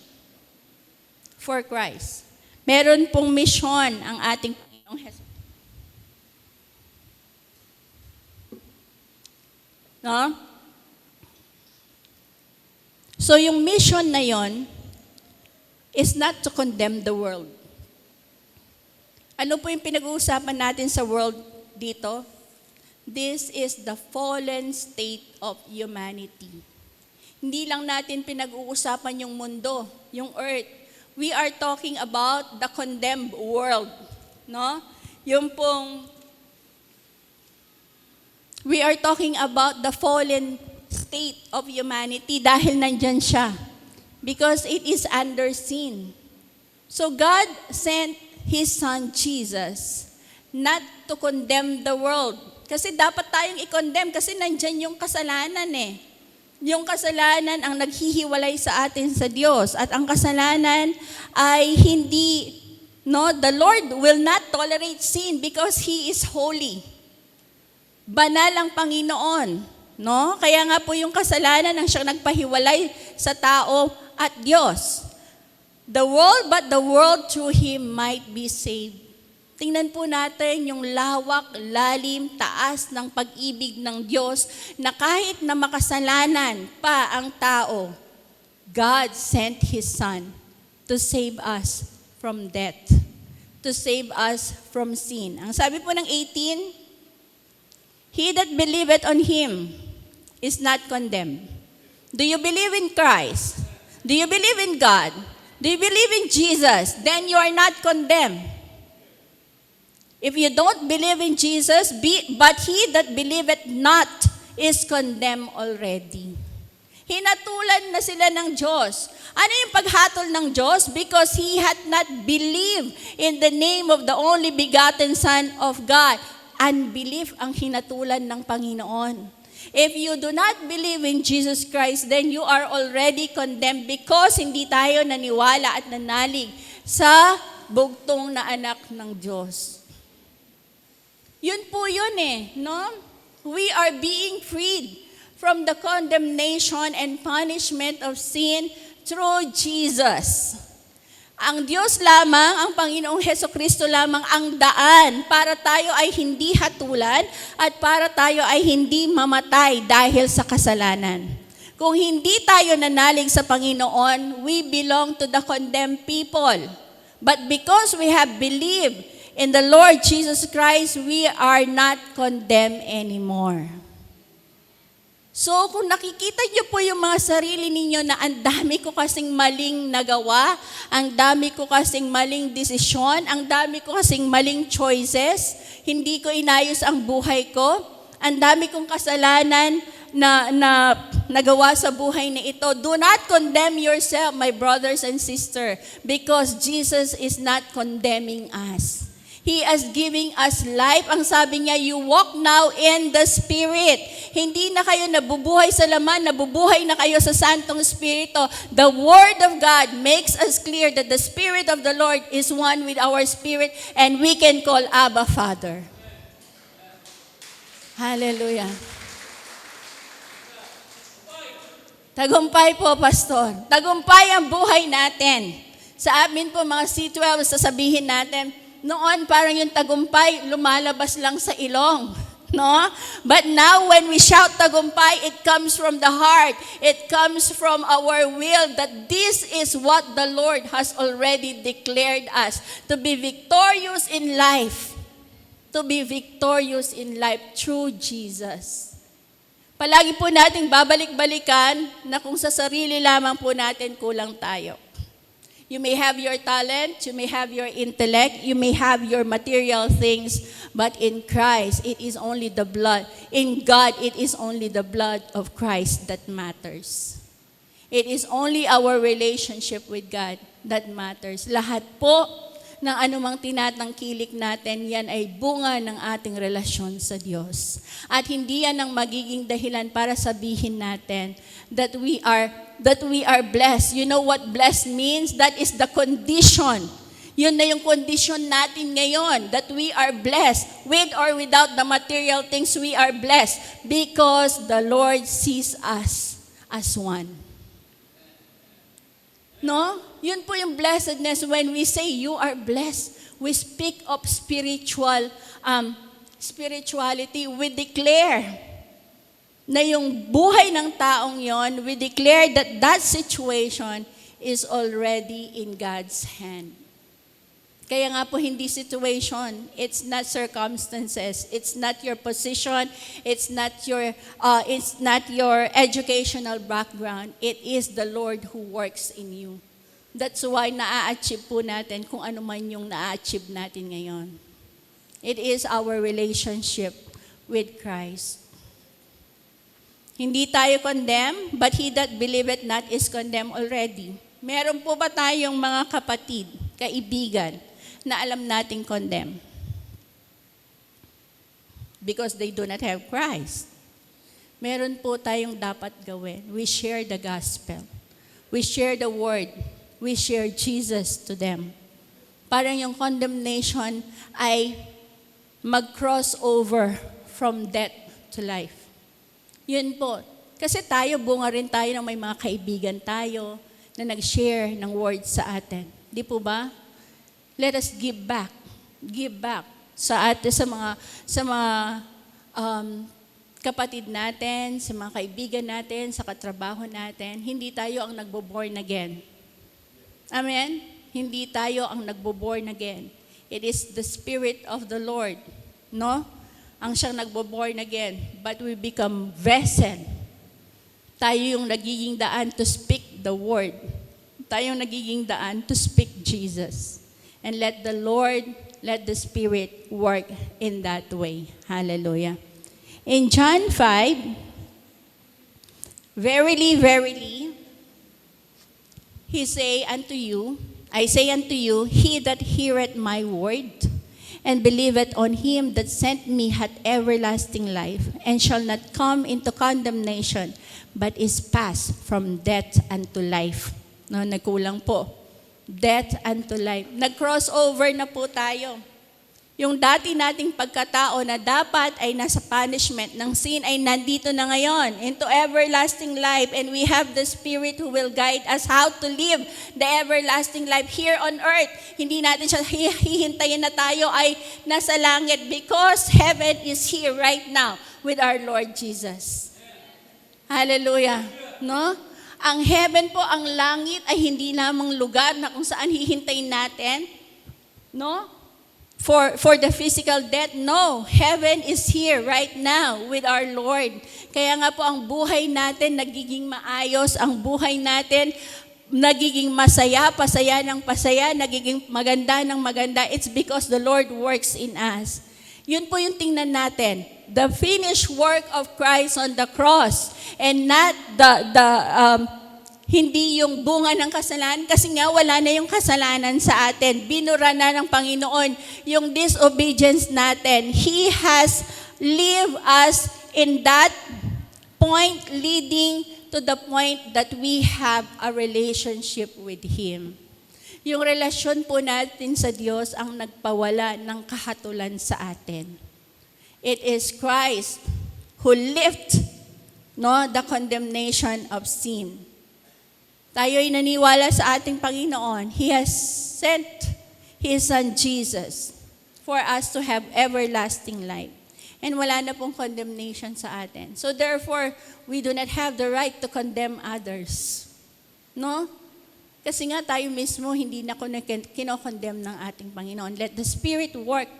for Christ. Meron pong misyon ang ating Panginoong Hesus. No? So yung mission na yon is not to condemn the world. Ano po yung pinag-uusapan natin sa world dito? This is the fallen state of humanity. Hindi lang natin pinag-uusapan yung mundo, yung earth. We are talking about the condemned world, no? Yung pong we are talking about the fallen state of humanity dahil nandyan siya. Because it is under sin. So God sent His Son Jesus not to condemn the world. Kasi dapat tayong i-condemn kasi nandyan yung kasalanan eh. Yung kasalanan ang naghihiwalay sa atin sa Diyos. At ang kasalanan ay hindi, no, the Lord will not tolerate sin because He is holy. Banal ang Panginoon. No? Kaya nga po yung kasalanan ang siyang nagpahiwalay sa tao at Diyos. The world, but the world through Him might be saved. Tingnan po natin yung lawak, lalim, taas ng pag-ibig ng Diyos na kahit na makasalanan pa ang tao, God sent His Son to save us from death, to save us from sin. Ang sabi po ng 18, He that believeth on Him is not condemned. Do you believe in Christ? Do you believe in God? Do you believe in Jesus? Then you are not condemned. If you don't believe in Jesus, but he that believeth not is condemned already. Hinatulan na sila ng Diyos. Ano yung paghatol ng Diyos? Because he had not believed in the name of the only begotten Son of God. Unbelief ang hinatulan ng Panginoon. If you do not believe in Jesus Christ, then you are already condemned because hindi tayo naniwala at nanalig sa bugtong na anak ng Diyos. Yun po yun eh, no? We are being freed from the condemnation and punishment of sin through Jesus. Ang Diyos lamang, ang Panginoong Hesukristo lamang ang daan para tayo ay hindi hatulan at para tayo ay hindi mamatay dahil sa kasalanan. Kung hindi tayo nanalig sa Panginoon, we belong to the condemned people. But because we have believed in the Lord Jesus Christ, we are not condemned anymore. So, kung nakikita niyo po yung mga sarili ninyo na ang dami ko kasing maling nagawa, ang dami ko kasing maling desisyon, ang dami ko kasing maling choices, hindi ko inayos ang buhay ko, ang dami kong kasalanan na nagawa sa buhay na ito, do not condemn yourself, my brothers and sisters, because Jesus is not condemning us. He is giving us life. Ang sabi niya, you walk now in the Spirit. Hindi na kayo nabubuhay sa laman, nabubuhay na kayo sa Santong Espiritu. The Word of God makes us clear that the Spirit of the Lord is one with our spirit and we can call Abba, Father. Hallelujah. Tagumpay po, Pastor. Tagumpay ang buhay natin. Sa amin po, mga C12, sasabihin natin, noon, parang yung tagumpay, lumalabas lang sa ilong. No? But now, when we shout tagumpay, it comes from the heart. It comes from our will that this is what the Lord has already declared us. To be victorious in life. to be victorious in life through Jesus. Palagi po nating babalik-balikan na kung sa sarili lamang po natin kulang tayo. You may have your talent, you may have your intellect, you may have your material things, but in Christ, it is only the blood. In God, it is only the blood of Christ that matters. It is only our relationship with God that matters. Lahat po ng anumang tinatangkilik natin, yan ay bunga ng ating relasyon sa Diyos. At hindi yan ang magiging dahilan para sabihin natin that we are blessed. You know what blessed means? That is the condition. Yun na yung condition natin ngayon, that we are blessed. With or without the material things, we are blessed because the Lord sees us as one. No? Yun po yung blessedness when we say you are blessed. We speak of spirituality. We declare na yung buhay ng taong yon, we declare that that situation is already in God's hand. Kaya nga po hindi situation, it's not circumstances, it's not your position, it's not your educational background, it is the Lord who works in you. That's why naa-achieve po natin kung ano man yung naa-achieve natin ngayon. It is our relationship with Christ. Hindi tayo condemned, but he that believeth not is condemned already. Meron po ba tayong mga kapatid, kaibigan, na alam nating condemn? Because they do not have Christ. Meron po tayong dapat gawin. We share the gospel. We share the word. We share Jesus to them. Parang yung condemnation ay mag-cross over from death to life. Yun po. Kasi tayo, bunga rin tayo ng may mga kaibigan tayo na nag-share ng word sa atin. Di po ba? Let us give back. Give back sa mga kapatid natin, sa mga kaibigan natin, sa katrabaho natin. Hindi tayo ang nagbo-born again. Amen? Hindi tayo ang nagbo-born again. It is the Spirit of the Lord, no? Ang siyang nagbo-born again. But we become vessel. Tayo yung nagiging daan to speak the word. Tayo yung nagiging daan to speak Jesus. And let the Lord, let the Spirit work in that way. Hallelujah. In John 5, verily, verily, I say unto you, he that heareth my word, and believeth on him that sent me hath everlasting life, and shall not come into condemnation, but is passed from death unto life. No, nagkulang po. Death unto life. Nag-crossover na po tayo. Yung dati nating pagkatao na dapat ay nasa punishment ng sin ay nandito na ngayon into everlasting life, and we have the Spirit who will guide us how to live the everlasting life here on earth. Hindi natin siya hihintayin na tayo ay nasa langit because heaven is here right now with our Lord Jesus. Hallelujah. No? Ang heaven po, ang langit ay hindi lamang lugar na kung saan hihintayin natin. No? For the physical death, no. Heaven is here right now with our Lord. Kaya nga po ang buhay natin nagiging maayos, ang buhay natin nagiging masaya, pasaya ng pasaya, nagiging maganda ng maganda. It's because the Lord works in us. Yun po yung tingnan natin. The finished work of Christ on the cross, and not hindi yung bunga ng kasalanan, kasi nga wala na yung kasalanan sa atin. Binura na ng Panginoon yung disobedience natin. He has lived us in that point, leading to the point that we have a relationship with Him. Yung relasyon po natin sa Diyos ang nagpawala ng kahatulan sa atin. It is Christ who lifted the condemnation of sin. Tayo'y naniwala sa ating Panginoon. He has sent His Son Jesus for us to have everlasting life. And wala na pong condemnation sa atin. So therefore, we do not have the right to condemn others. No? Kasi nga tayo mismo, hindi na kinokondemn ng ating Panginoon. Let the Spirit work.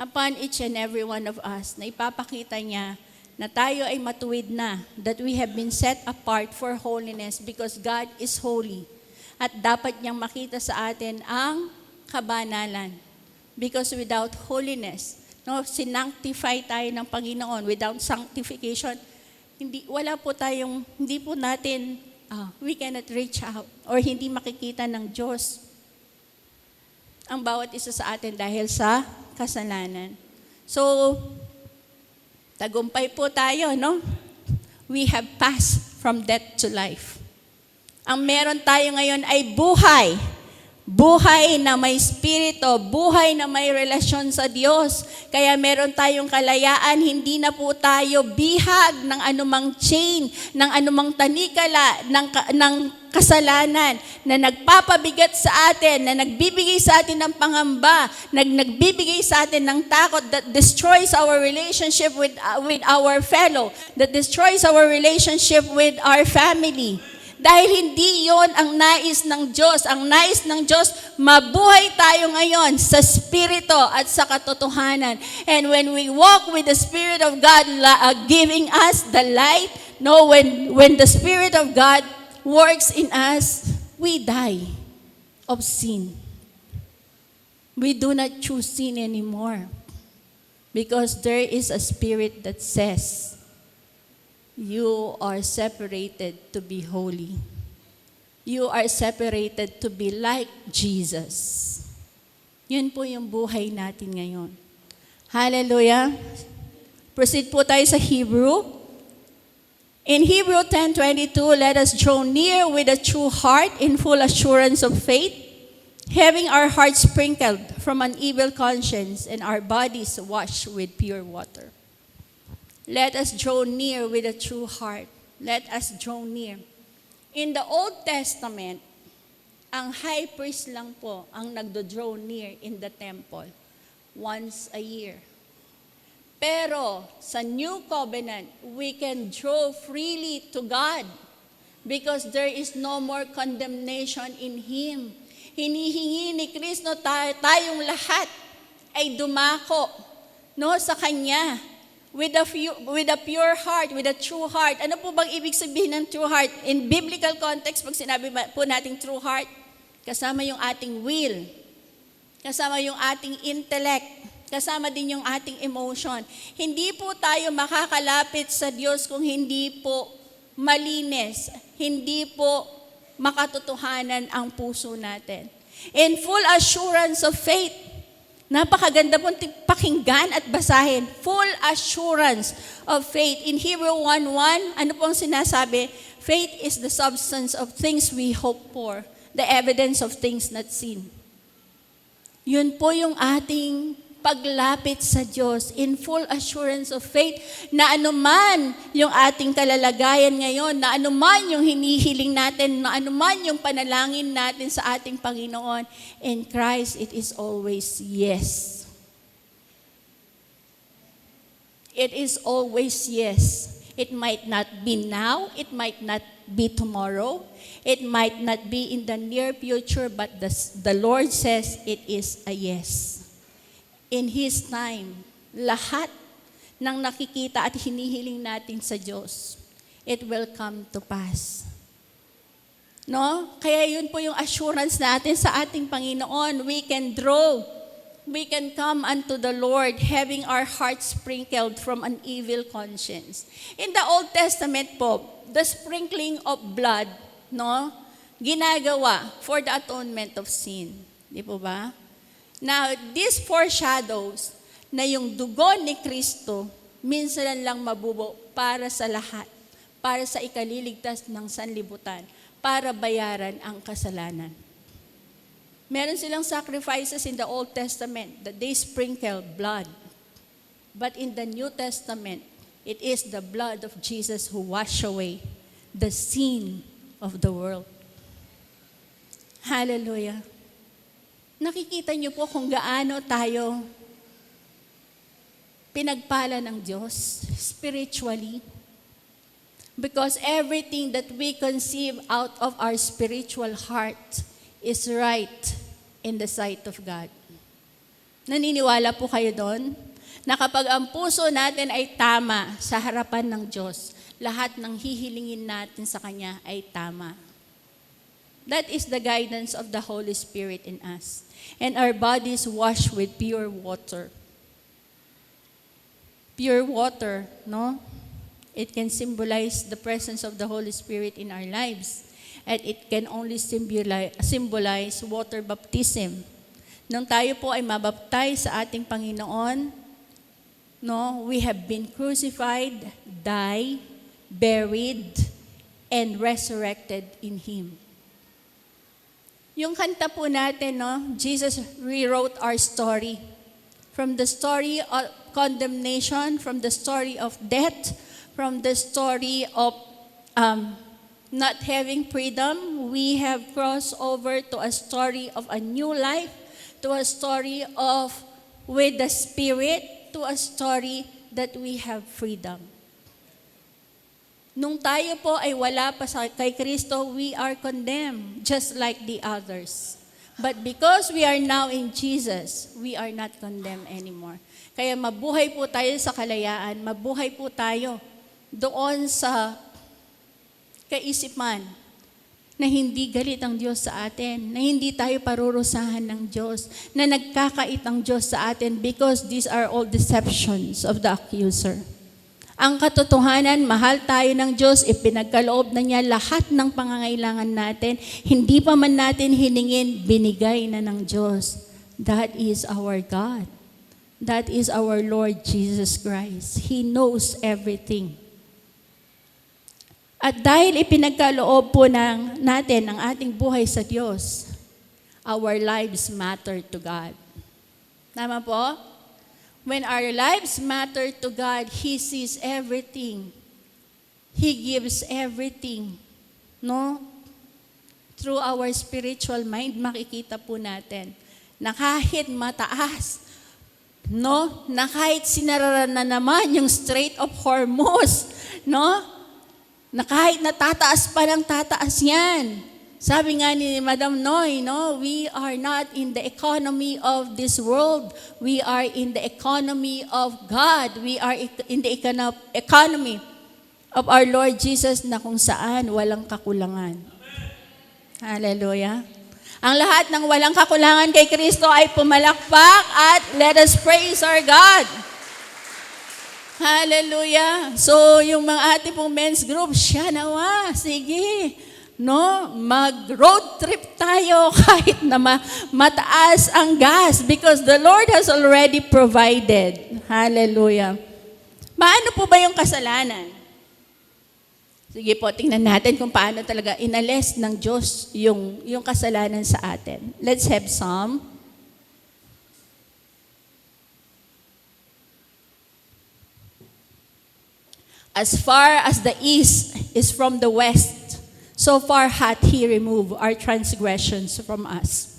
upon each and every one of us, na ipapakita niya na tayo ay matuwid na, that we have been set apart for holiness because God is holy. At dapat niyang makita sa atin ang kabanalan. Because without holiness, no, sinanctify tayo ng Panginoon. Without sanctification, hindi po natin, we cannot reach out or hindi makikita ng Diyos ang bawat isa sa atin dahil sa kasalanan. So, tagumpay po tayo, no? We have passed from death to life. Ang meron tayo ngayon ay buhay. Buhay na may spirito, buhay na may relasyon sa Diyos. Kaya meron tayong kalayaan, hindi na po tayo bihag ng anumang chain, ng anumang tanikala, ng kasalanan na nagpapabigat sa atin, na nagbibigay sa atin ng pangamba, nagbibigay sa atin ng takot that destroys our relationship with our fellow, that destroys our relationship with our family. Dahil hindi yon ang nais ng Diyos. Ang nais ng Diyos, mabuhay tayo ngayon sa Spirito at sa katotohanan. And when we walk with the Spirit of God giving us the light, no, when the Spirit of God works in us, we die of sin. We do not choose sin anymore. Because there is a spirit that says, you are separated to be holy. You are separated to be like Jesus. Yun po yung buhay natin ngayon. Hallelujah. Proceed po tayo sa Hebrew. In Hebrew 10:22, let us draw near with a true heart in full assurance of faith, having our hearts sprinkled from an evil conscience and our bodies washed with pure water. Let us draw near with a true heart. Let us draw near. In the Old Testament, ang high priest lang po ang nagdo-draw near in the temple once a year. Pero sa New Covenant, we can draw freely to God because there is no more condemnation in Him. Hinihingi ni Kristo tayong lahat ay dumako, no, sa Kanya. With a pure heart, with a true heart. Ano po bang ibig sabihin ng true heart? In biblical context, pag sinabi po nating true heart, kasama yung ating will, kasama yung ating intellect, kasama din yung ating emotion. Hindi po tayo makakalapit sa Diyos kung hindi po malinis, hindi po makatotohanan ang puso natin. In full assurance of faith, napakaganda pong pakinggan at basahin. Full assurance of faith. In Hebrew 1:1, ano pong sinasabi? Faith is the substance of things we hope for, the evidence of things not seen. Yun po yung ating paglapit sa Diyos in full assurance of faith na anuman yung ating kalalagayan ngayon, na anuman yung hinihiling natin, na anuman yung panalangin natin sa ating Panginoon, in Christ it is always yes. It is always yes. It might not be now, it might not be tomorrow, it might not be in the near future, but the Lord says it is a yes. In His time, lahat ng nakikita at hinihiling natin sa Diyos, it will come to pass. No? Kaya yun po yung assurance natin sa ating Panginoon. We can draw, we can come unto the Lord having our hearts sprinkled from an evil conscience. In the Old Testament po, the sprinkling of blood, no, ginagawa for the atonement of sin. Di po ba? Now, this foreshadows na yung dugo ni Kristo minsan lang mabubo para sa lahat, para sa ikaliligtas ng sanlibutan, para bayaran ang kasalanan. Meron silang sacrifices in the Old Testament that they sprinkle blood. But in the New Testament, it is the blood of Jesus who washed away the sin of the world. Hallelujah. Nakikita niyo po kung gaano tayo pinagpala ng Diyos spiritually. Because everything that we conceive out of our spiritual heart is right in the sight of God. Naniniwala po kayo doon? Na kapag ang puso natin ay tama sa harapan ng Diyos, lahat ng hihilingin natin sa Kanya ay tama. That is the guidance of the Holy Spirit in us. And our bodies washed with pure water. Pure water, no? It can symbolize the presence of the Holy Spirit in our lives. And it can only symbolize water baptism. Nung tayo po ay mabaptize sa ating Panginoon, no, we have been crucified, died, buried, and resurrected in Him. Yung kanta po natin, no, Jesus rewrote our story. From the story of condemnation, from the story of death, from the story of not having freedom, we have crossed over to a story of a new life, to a story of with the Spirit, to a story that we have freedom. Nung tayo po ay wala pa kay Kristo, we are condemned, just like the others. But because we are now in Jesus, we are not condemned anymore. Kaya mabuhay po tayo sa kalayaan, mabuhay po tayo doon sa kaisipan na hindi galit ang Diyos sa atin, na hindi tayo parurusahan ng Diyos, na nagkakait ang Diyos sa atin because these are all deceptions of the accuser. Ang katotohanan, mahal tayo ng Diyos, ipinagkaloob na niya lahat ng pangangailangan natin. Hindi pa man natin hiningin, binigay na ng Diyos. That is our God. That is our Lord Jesus Christ. He knows everything. At dahil ipinagkaloob po natin ang ating buhay sa Diyos, our lives matter to God. Tama po? When our lives matter to God, He sees everything. He gives everything. No? Through our spiritual mind, makikita po natin na kahit mataas, no? Na kahit sinarara na naman yung Strait of Hormuz, no? Na kahit natataas pa ng tataas yan. Sabi nga ni Madam Noy, no, we are not in the economy of this world. We are in the economy of God. We are in the economy of our Lord Jesus na kung saan walang kakulangan. Hallelujah. Ang lahat ng walang kakulangan kay Kristo ay pumalakpak at let us praise our God. Hallelujah. So, yung mga ate pong men's group, siya nawa, sige, no, mag-road trip tayo kahit na mataas ang gas because the Lord has already provided. Hallelujah. Paano po ba yung kasalanan? Sige po, tingnan natin kung paano talaga inalis ng Diyos yung kasalanan sa atin. Let's have Psalm. As far as the east is from the west, so far hath He removed our transgressions from us.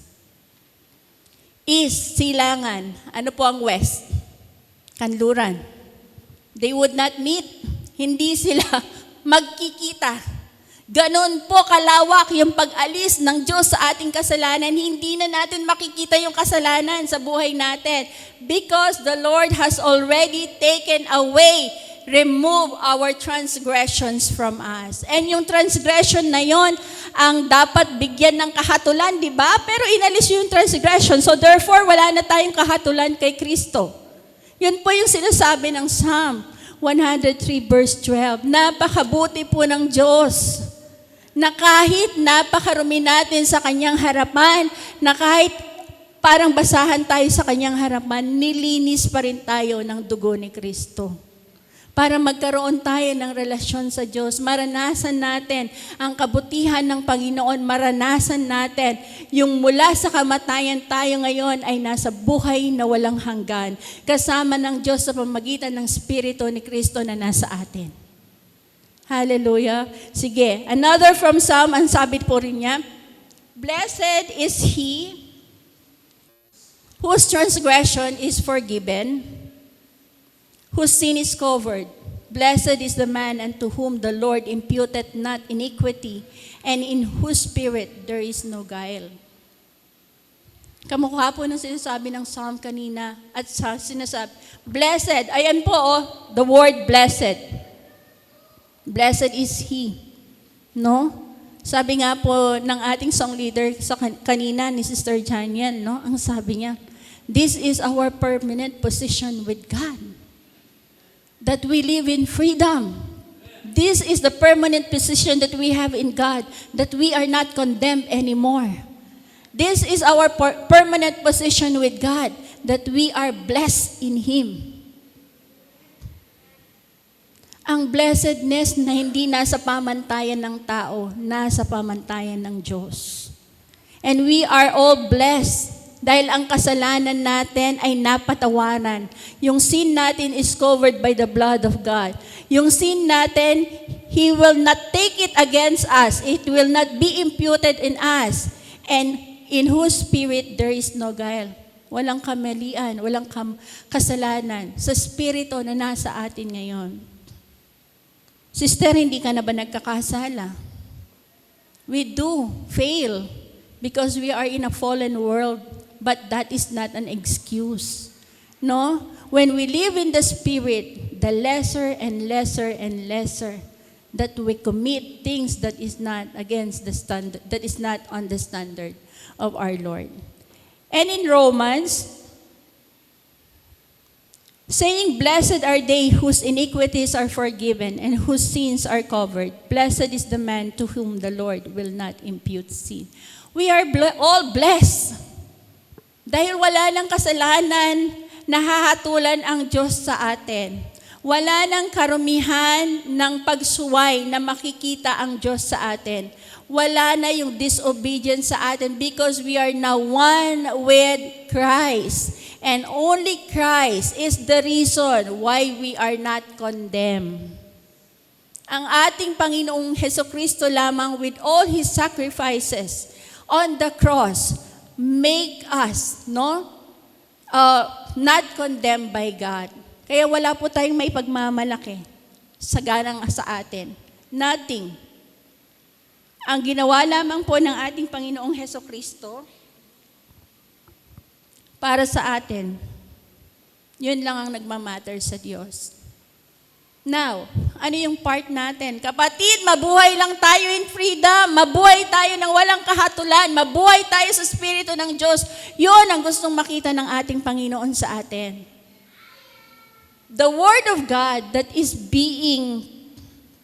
East, silangan. Ano po ang west? Kanluran. They would not meet. Hindi sila magkikita. Ganon po kalawak yung pag-alis ng Diyos sa ating kasalanan. Hindi na natin makikita yung kasalanan sa buhay natin because the Lord has already taken away, remove our transgressions from us. And yung transgression na yon ang dapat bigyan ng kahatulan, di ba? Pero inalis yung transgression. So therefore, wala na tayong kahatulan kay Kristo. Yun po yung sinasabi ng Psalm 103 verse 12. Napakabuti po ng Diyos na kahit napakarumi natin sa Kanyang harapan, na kahit parang basahan tayo sa Kanyang harapan, nilinis pa rin tayo ng dugo ni Kristo. Para magkaroon tayo ng relasyon sa Diyos, maranasan natin ang kabutihan ng Panginoon, maranasan natin yung mula sa kamatayan tayo ngayon ay nasa buhay na walang hanggan, kasama ng Diyos sa pamamagitan ng Espiritu ni Kristo na nasa atin. Hallelujah. Sige, another from Psalm, ang sabi po rin niya, Blessed is he whose transgression is forgiven, whose sin is covered. Blessed is the man unto whom the Lord imputeth not iniquity, and in whose spirit there is no guile. Kamukha po ng sinasabi ng Psalm kanina at sinasabi, blessed, ayan po the word blessed. Blessed is He. No? Sabi nga po ng ating song leader sa kanina ni Sister Janiel, no? Ang sabi niya, this is our permanent position with God. That we live in freedom. This is the permanent position that we have in God, that we are not condemned anymore. This is our permanent position with God, that we are blessed in Him. Ang blessedness na hindi nasa pamantayan ng tao, nasa pamantayan ng Diyos. And we are all blessed dahil ang kasalanan natin ay napatawanan. Yung sin natin is covered by the blood of God. Yung sin natin, He will not take it against us. It will not be imputed in us. And in whose spirit there is no guile. Walang kamalian, walang kasalanan sa spirito na nasa atin ngayon. Sister, hindi ka na ba nagkakasala? We do fail because we are in a fallen world, but that is not an excuse. No? When we live in the Spirit, the lesser and lesser and lesser that we commit things that is not against the standard, that is not on the standard of our Lord. And in Romans, saying, blessed are they whose iniquities are forgiven and whose sins are covered. Blessed is the man to whom the Lord will not impute sin. We are all blessed. Dahil wala ng kasalanan na hahatulan ang Diyos sa atin. Wala ng karumihan ng pagsuway na makikita ang Diyos sa atin. Wala na yung disobedience sa atin because we are now one with Christ. And only Christ is the reason why we are not condemned. Ang ating Panginoong Hesukristo lamang with all His sacrifices on the cross make us not condemned by God. Kaya wala po tayong may pagmamalaki sa ganang sa atin. Nothing. Ang ginawa lamang po ng ating Panginoong Hesukristo para sa atin, yun lang ang nagmamatter sa Diyos. Now, ano yung part natin? Kapatid, mabuhay lang tayo in freedom. Mabuhay tayo ng walang kahatulan. Mabuhay tayo sa Espiritu ng Diyos. Yun ang gustong makita ng ating Panginoon sa atin. The Word of God that is being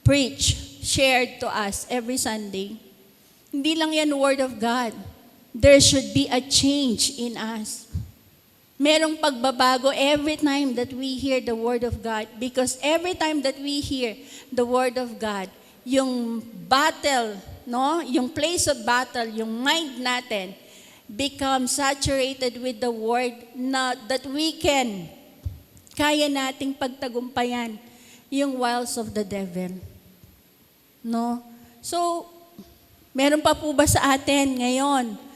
preached, shared to us every Sunday, hindi lang yan Word of God. There should be a change in us. Merong pagbabago every time that we hear the Word of God, because every time that we hear the Word of God, yung battle, yung place of battle, yung mind natin, become saturated with the Word na that we kaya nating pagtagumpayan yung wiles of the devil. No? So, meron pa po ba sa atin ngayon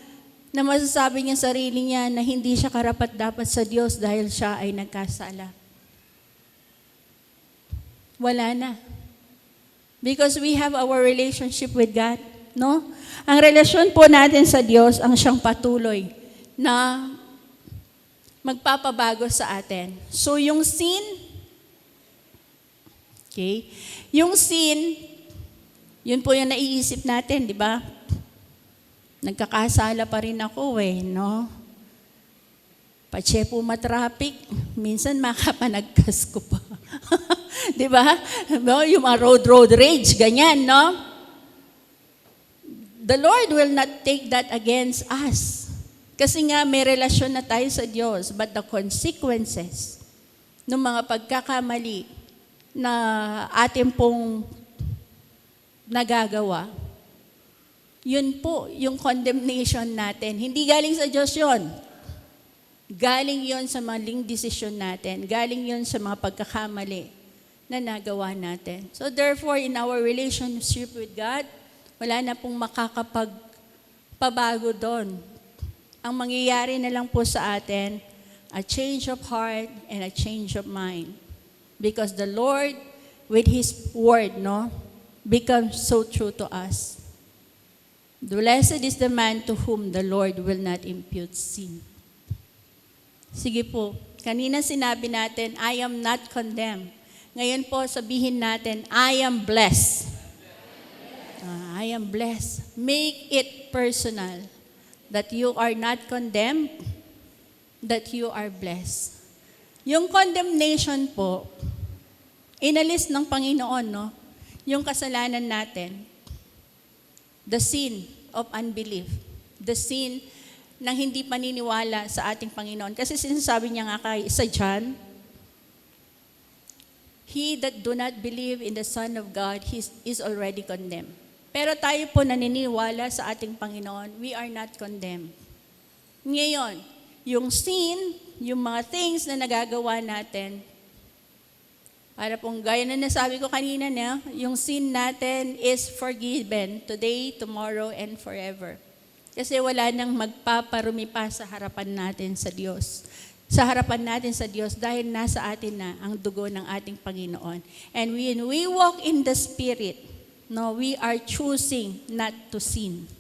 na masasabi niya sarili niya na hindi siya karapat-dapat sa Diyos dahil siya ay nagkasala? Wala na. Because we have our relationship with God. No? Ang relasyon po natin sa Diyos ang siyang patuloy na magpapabago sa atin. So, yung sin, yun po yung naiisip natin, di ba? Nagkakasala pa rin ako no? Patse po matraffic, minsan makapanagkas ko pa. Di ba? No? Yung mga road rage, ganyan, no? The Lord will not take that against us. Kasi nga may relasyon na tayo sa Diyos, but the consequences ng mga pagkakamali na atin pong nagagawa, yun po yung condemnation natin. Hindi galing sa Diyos yun. Galing yun sa maling desisyon natin. Galing yun sa mga pagkakamali na nagawa natin. So therefore, in our relationship with God, wala na pong makakapagpabago doon. Ang mangyayari na lang po sa atin, a change of heart and a change of mind. Because the Lord, with His Word, becomes so true to us. Blessed is the man to whom the Lord will not impute sin. Sige po, kanina sinabi natin, I am not condemned. Ngayon po, sabihin natin, I am blessed. I am blessed. Make it personal that you are not condemned, that you are blessed. Yung condemnation po, inalis ng Panginoon, no? Yung kasalanan natin, the sin of unbelief, the sin ng hindi paniniwala sa ating Panginoon. Kasi sinasabi niya nga sa John, he that do not believe in the Son of God, he is already condemned. Pero tayo po naniniwala sa ating Panginoon, we are not condemned. Ngayon, yung sin, yung mga things na nagagawa natin, para pong gaya na nasabi ko kanina na, yung sin natin is forgiven today, tomorrow, and forever. Kasi wala nang magpaparumi pa sa harapan natin sa Diyos. Sa harapan natin sa Diyos dahil nasa atin na ang dugo ng ating Panginoon. And when we walk in the Spirit, no, we are choosing not to sin.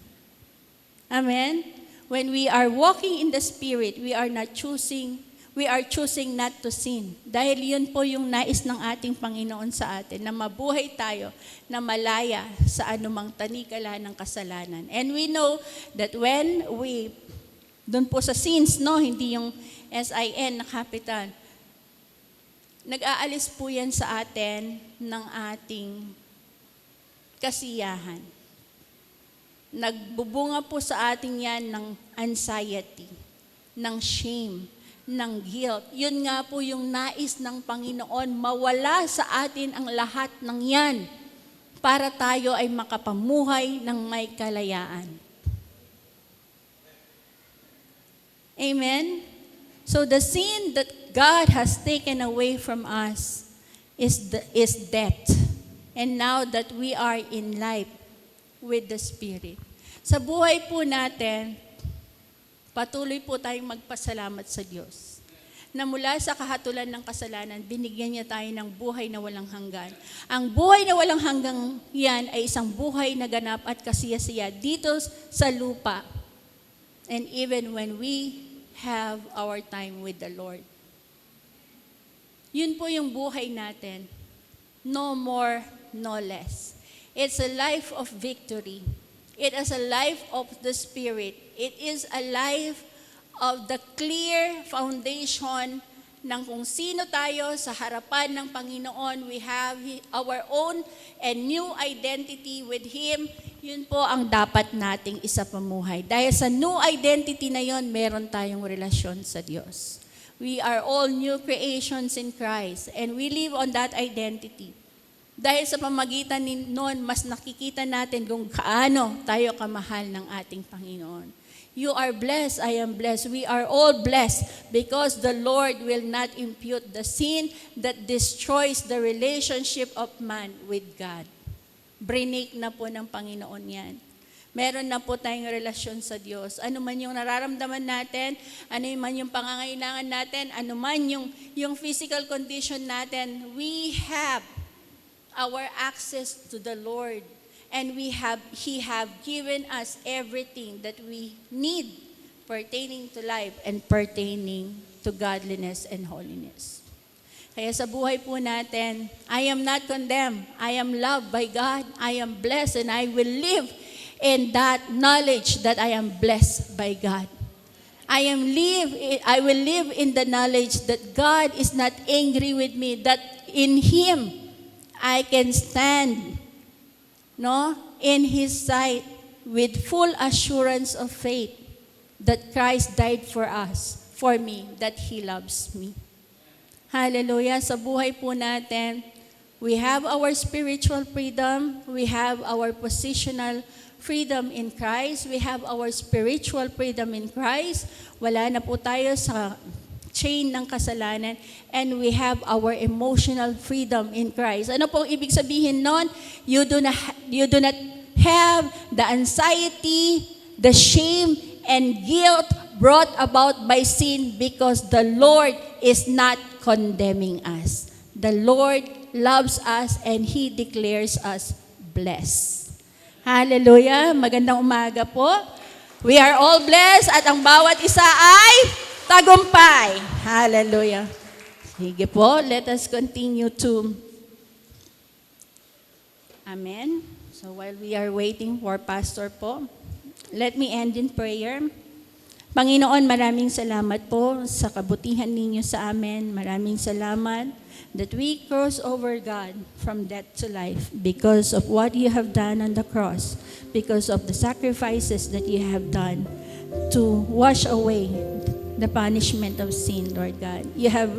Amen? When we are walking in the Spirit, we are choosing not to sin. Dahil yun po yung nais ng ating Panginoon sa atin, na mabuhay tayo, na malaya sa anumang tanikala ng kasalanan. And we know that when we, dun po sa sins, no, hindi yung S-I-N na capital, nag-aalis po yan sa atin ng ating kasiyahan. Nagbubunga po sa atin yan ng anxiety, ng shame, ng guilt. Yun nga po yung nais ng Panginoon, mawala sa atin ang lahat ng yan para tayo ay makapamuhay ng may kalayaan. Amen? So the sin that God has taken away from us is death. And now that we are in life with the Spirit. Sa buhay po natin, patuloy po tayong magpasalamat sa Diyos. Na mula sa kahatulan ng kasalanan, binigyan niya tayo ng buhay na walang hanggan. Ang buhay na walang hanggang yan ay isang buhay na ganap at kasiyasiya dito sa lupa. And even when we have our time with the Lord. Yun po yung buhay natin. No more, no less. It's a life of victory. It is a life of the Spirit. It is a life of the clear foundation ng kung sino tayo sa harapan ng Panginoon. We have our own and new identity with Him. Yun po ang dapat nating isapamuhay. Dahil sa new identity na yon, meron tayong relasyon sa Diyos. We are all new creations in Christ and we live on that identity. Dahil sa pamagitan noon, mas nakikita natin kung kaano tayo kamahal ng ating Panginoon. You are blessed, I am blessed. We are all blessed because the Lord will not impute the sin that destroys the relationship of man with God. Brinik na po ng Panginoon yan. Meron na po tayong relasyon sa Diyos. Ano man yung nararamdaman natin, ano man yung pangangailangan natin, ano man yung physical condition natin, we have our access to the Lord. And He have given us everything that we need pertaining to life and pertaining to godliness and holiness. Kaya sa buhay po natin, I am not condemned. I am loved by God. I am blessed and I will live in that knowledge that I am blessed by God. I will live in the knowledge that God is not angry with me, that in Him I can stand, in His sight with full assurance of faith that Christ died for us, for me, that He loves me. Hallelujah. Sa buhay po natin, we have our spiritual freedom, we have our positional freedom in Christ, we have our spiritual freedom in Christ. Wala na po tayo sa chain ng kasalanan, and we have our emotional freedom in Christ. Ano pong ibig sabihin nun? You do not have the anxiety, the shame, and guilt brought about by sin because the Lord is not condemning us. The Lord loves us and He declares us blessed. Hallelujah. Magandang umaga po. We are all blessed at ang bawat isa ay tagumpay. Hallelujah. Sige po, let us continue to... Amen. So while we are waiting for Pastor po, let me end in prayer. Panginoon, maraming salamat po sa kabutihan ninyo sa amin. Maraming salamat that we cross over, God, from death to life because of what you have done on the cross, because of the sacrifices that you have done to wash away the punishment of sin, Lord God. You have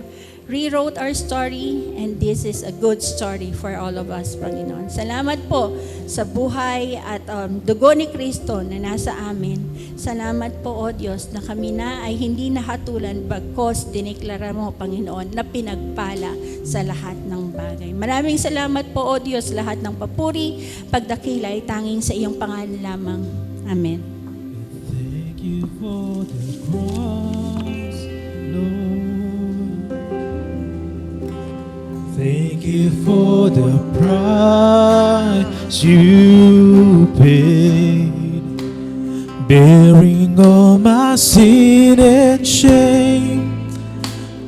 rewrote our story, and this is a good story for all of us, Panginoon. Salamat po sa buhay at dugo ni Kristo na nasa amin. Salamat po, O Diyos, na kami na ay hindi nahatulan bagkos diniklara mo, Panginoon, na pinagpala sa lahat ng bagay. Maraming salamat po, O Diyos, lahat ng papuri, pagdakila ay tanging sa iyong pangalan lamang. Amen. Thank you for the cross, Lord. Thank you for the price you paid, bearing all my sin and shame.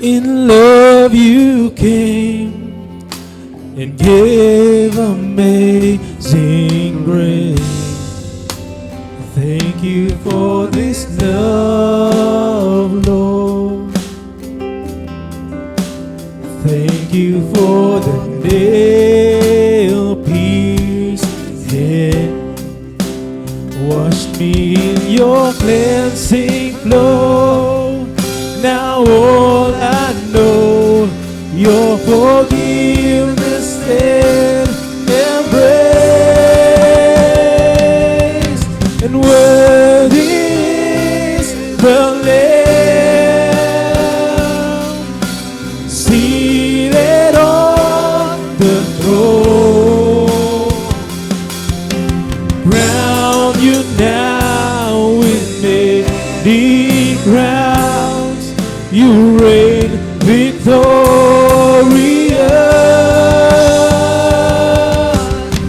In love you came and gave amazing grace. Thank you for this love, Lord. Thank you for the nail-pierced head. Wash me in your cleansing flow. Now all I know, your forgiveness and embrace. And worthy is the Lamb seated on the throne. Crown you now with many crowns. You reign victorious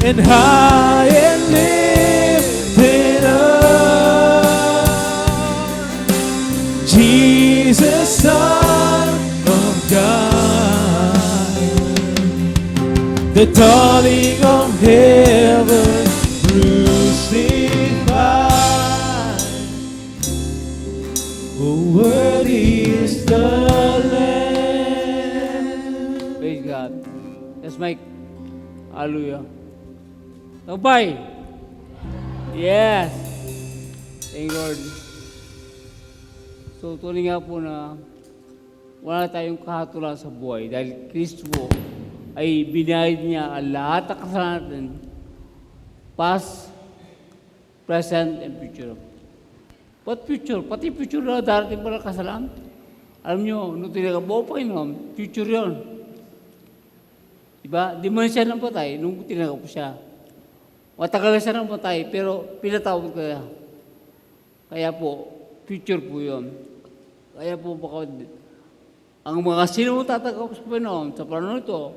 and high and lifted up. Jesus, Son of God, the darling of heaven, crucified. Oh, worthy is the Lamb. Praise God. Yes, Mike. Hallelujah. Tagbay. Yes. Thank you, Lord. So, tuloy nga po na wala tayong kahatulan sa buhay dahil Kristo po ay binayad niya ang lahat ng kasalanan natin, past, present, and future. What future? Pati future na darating pala kasalanan. Alam nyo, nung tinagabuo pa Panginoon, future yun. Diba? Di man siya nang patay nung tinagabuo siya. Matagal na siya nang patay, pero pinatawag kaya. Kaya po, future po yun. Kaya po baka ang mga sino tatanggap sa Panginoon sa panahon ito,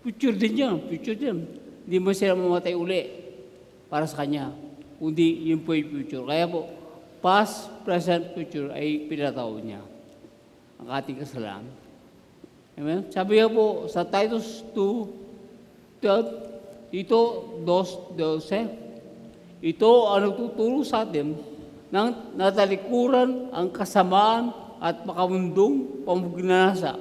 future din yan, future din. Hindi mo sila mamatay uli para sa Kanya. Kundi yun po yung future. Kaya po, past, present, future ay pinatawag niya ang ating kasalanan. Amen? Sabi nga po sa Titus 2:12, ito, 2:12, ito ang nagtuturo sa atin ng natalikuran ang kasamaan at makamundong pamugnanasa.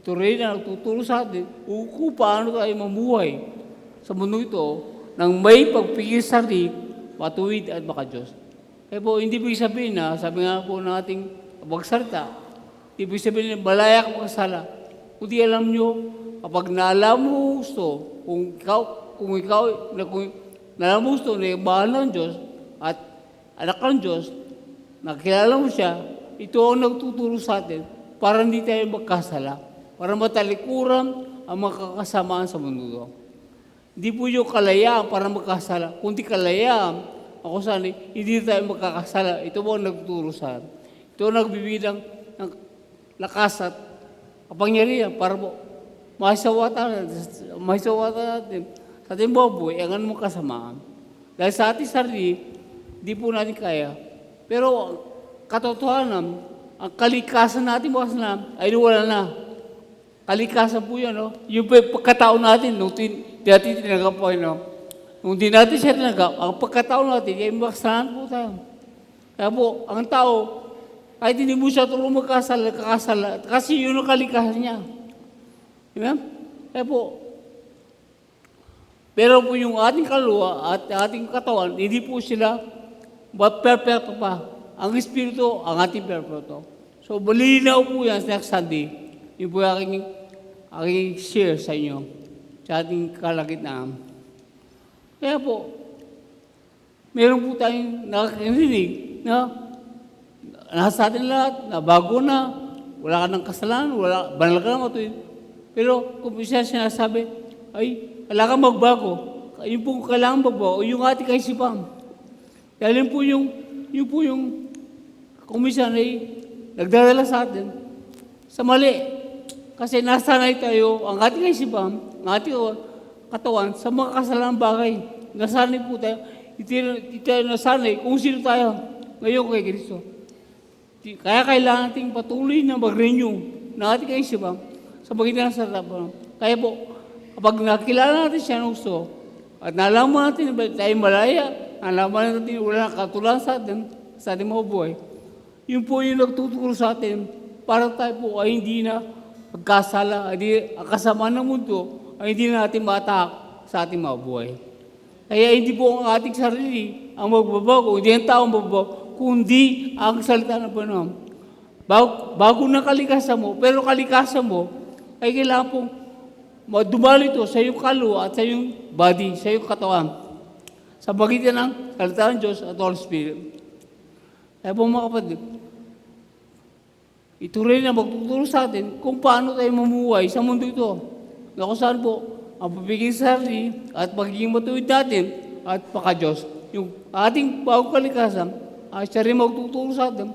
Ito rin ang nagtuturo sa atin kung paano tayo mamuhay sa mundo ito ng may pagpigil sa sarili, matuwid at makadiyos. Kaya po, hindi ibig sabihin na, sabi nga po ng ating pagsalita, ibig sabihin na balaya ka makasala. Kundi alam nyo, kapag naalam mo gusto, kung naalam mo gusto na bahal ng Diyos at anak ng Diyos, nakilala mo siya, ito ang nagtuturo sa atin para hindi tayo magkasala, para matalikuran ang makakasamaan sa mundo. Hindi po yung kalayaan para magkasala, kundi kalayaan ako sana, hindi tayo magkakasala. Ito po ang nagtuturo sa atin. Ito ang nagbibigay ng lakas at kapangyarihan para po maisawatan natin sa ating buhay ang anong kasamaan. Dahil sa ating sarili, di po natin kaya. Pero katotohanan, ang kalikasan natin mga kasalanan ay wala na. Kalikasan po yan, no? Yung pagkatao natin, nung natin tinanggap po, no? Nung di natin siya tinanggap, ang pagkatao natin, ay makasalanan po tayo. Kaya po, ang tao, kahit hindi mo siya tulong kakasala, kasi yun ang kalikasan niya. Diba? Kaya po, pero po yung ating kaluluwa at ating katawan, hindi po sila perfecto pa. Ang Espiritu, ang ating perfecto. So, malinaw po yan next Sunday. Yun po yung aking share sa inyo sa ating kalagitnaan. Kaya po, meron po tayong nakakarinig na nasa atin lahat, na bago na, wala ka ng kasalanan, banal ka na matuwid. Pero kung siya sinasabi, ay, kailangan magbago. Yun po kailangan magbago, yung ating kaisipan. Dahil yun po yung komisyon ay nagdadala sa atin sa mali. Kasi nasanay tayo, ang ating kaisipan, ang ating katawan, sa mga kasalanang bagay. Nasanay po tayo. Hindi tayo nasanay kung sino tayo ngayon kay Kristo. Kaya kailangan natin patuloy na mag-renew ng ating kaisipan sa pagitan ng sarap. Kaya po, kapag nakilala natin siya ng gusto, at nalaman natin na tayo malaya, nalaman natin wala nang katulad sa ating mga buhay, yun po yung nagtuturo sa atin para tayo po ay hindi na pagkasala, ang kasama ng mundo ay hindi na natin matahak sa ating mga buhay. Kaya hindi po ang ating sarili ang magbabago, hindi ang tao magbabago, kundi ang salita ng Panginoon. Bago na kalikasan mo, pero kalikasan mo, ay kailangan pong dumalo ito sa iyong kaluluwa at sa iyong body, sa iyong katawan, sa pagitan ng salita ng Diyos at Holy Spirit. Kaya po mga kapatid, ito rin na magtuturo sa atin kung paano tayo mamuhay sa mundo ito. Na kung saan po, ang pagiging sarili at pagiging matuwid natin at paka-Diyos. Yung ating bagong kalikasan, ay siya rin magtuturo sa atin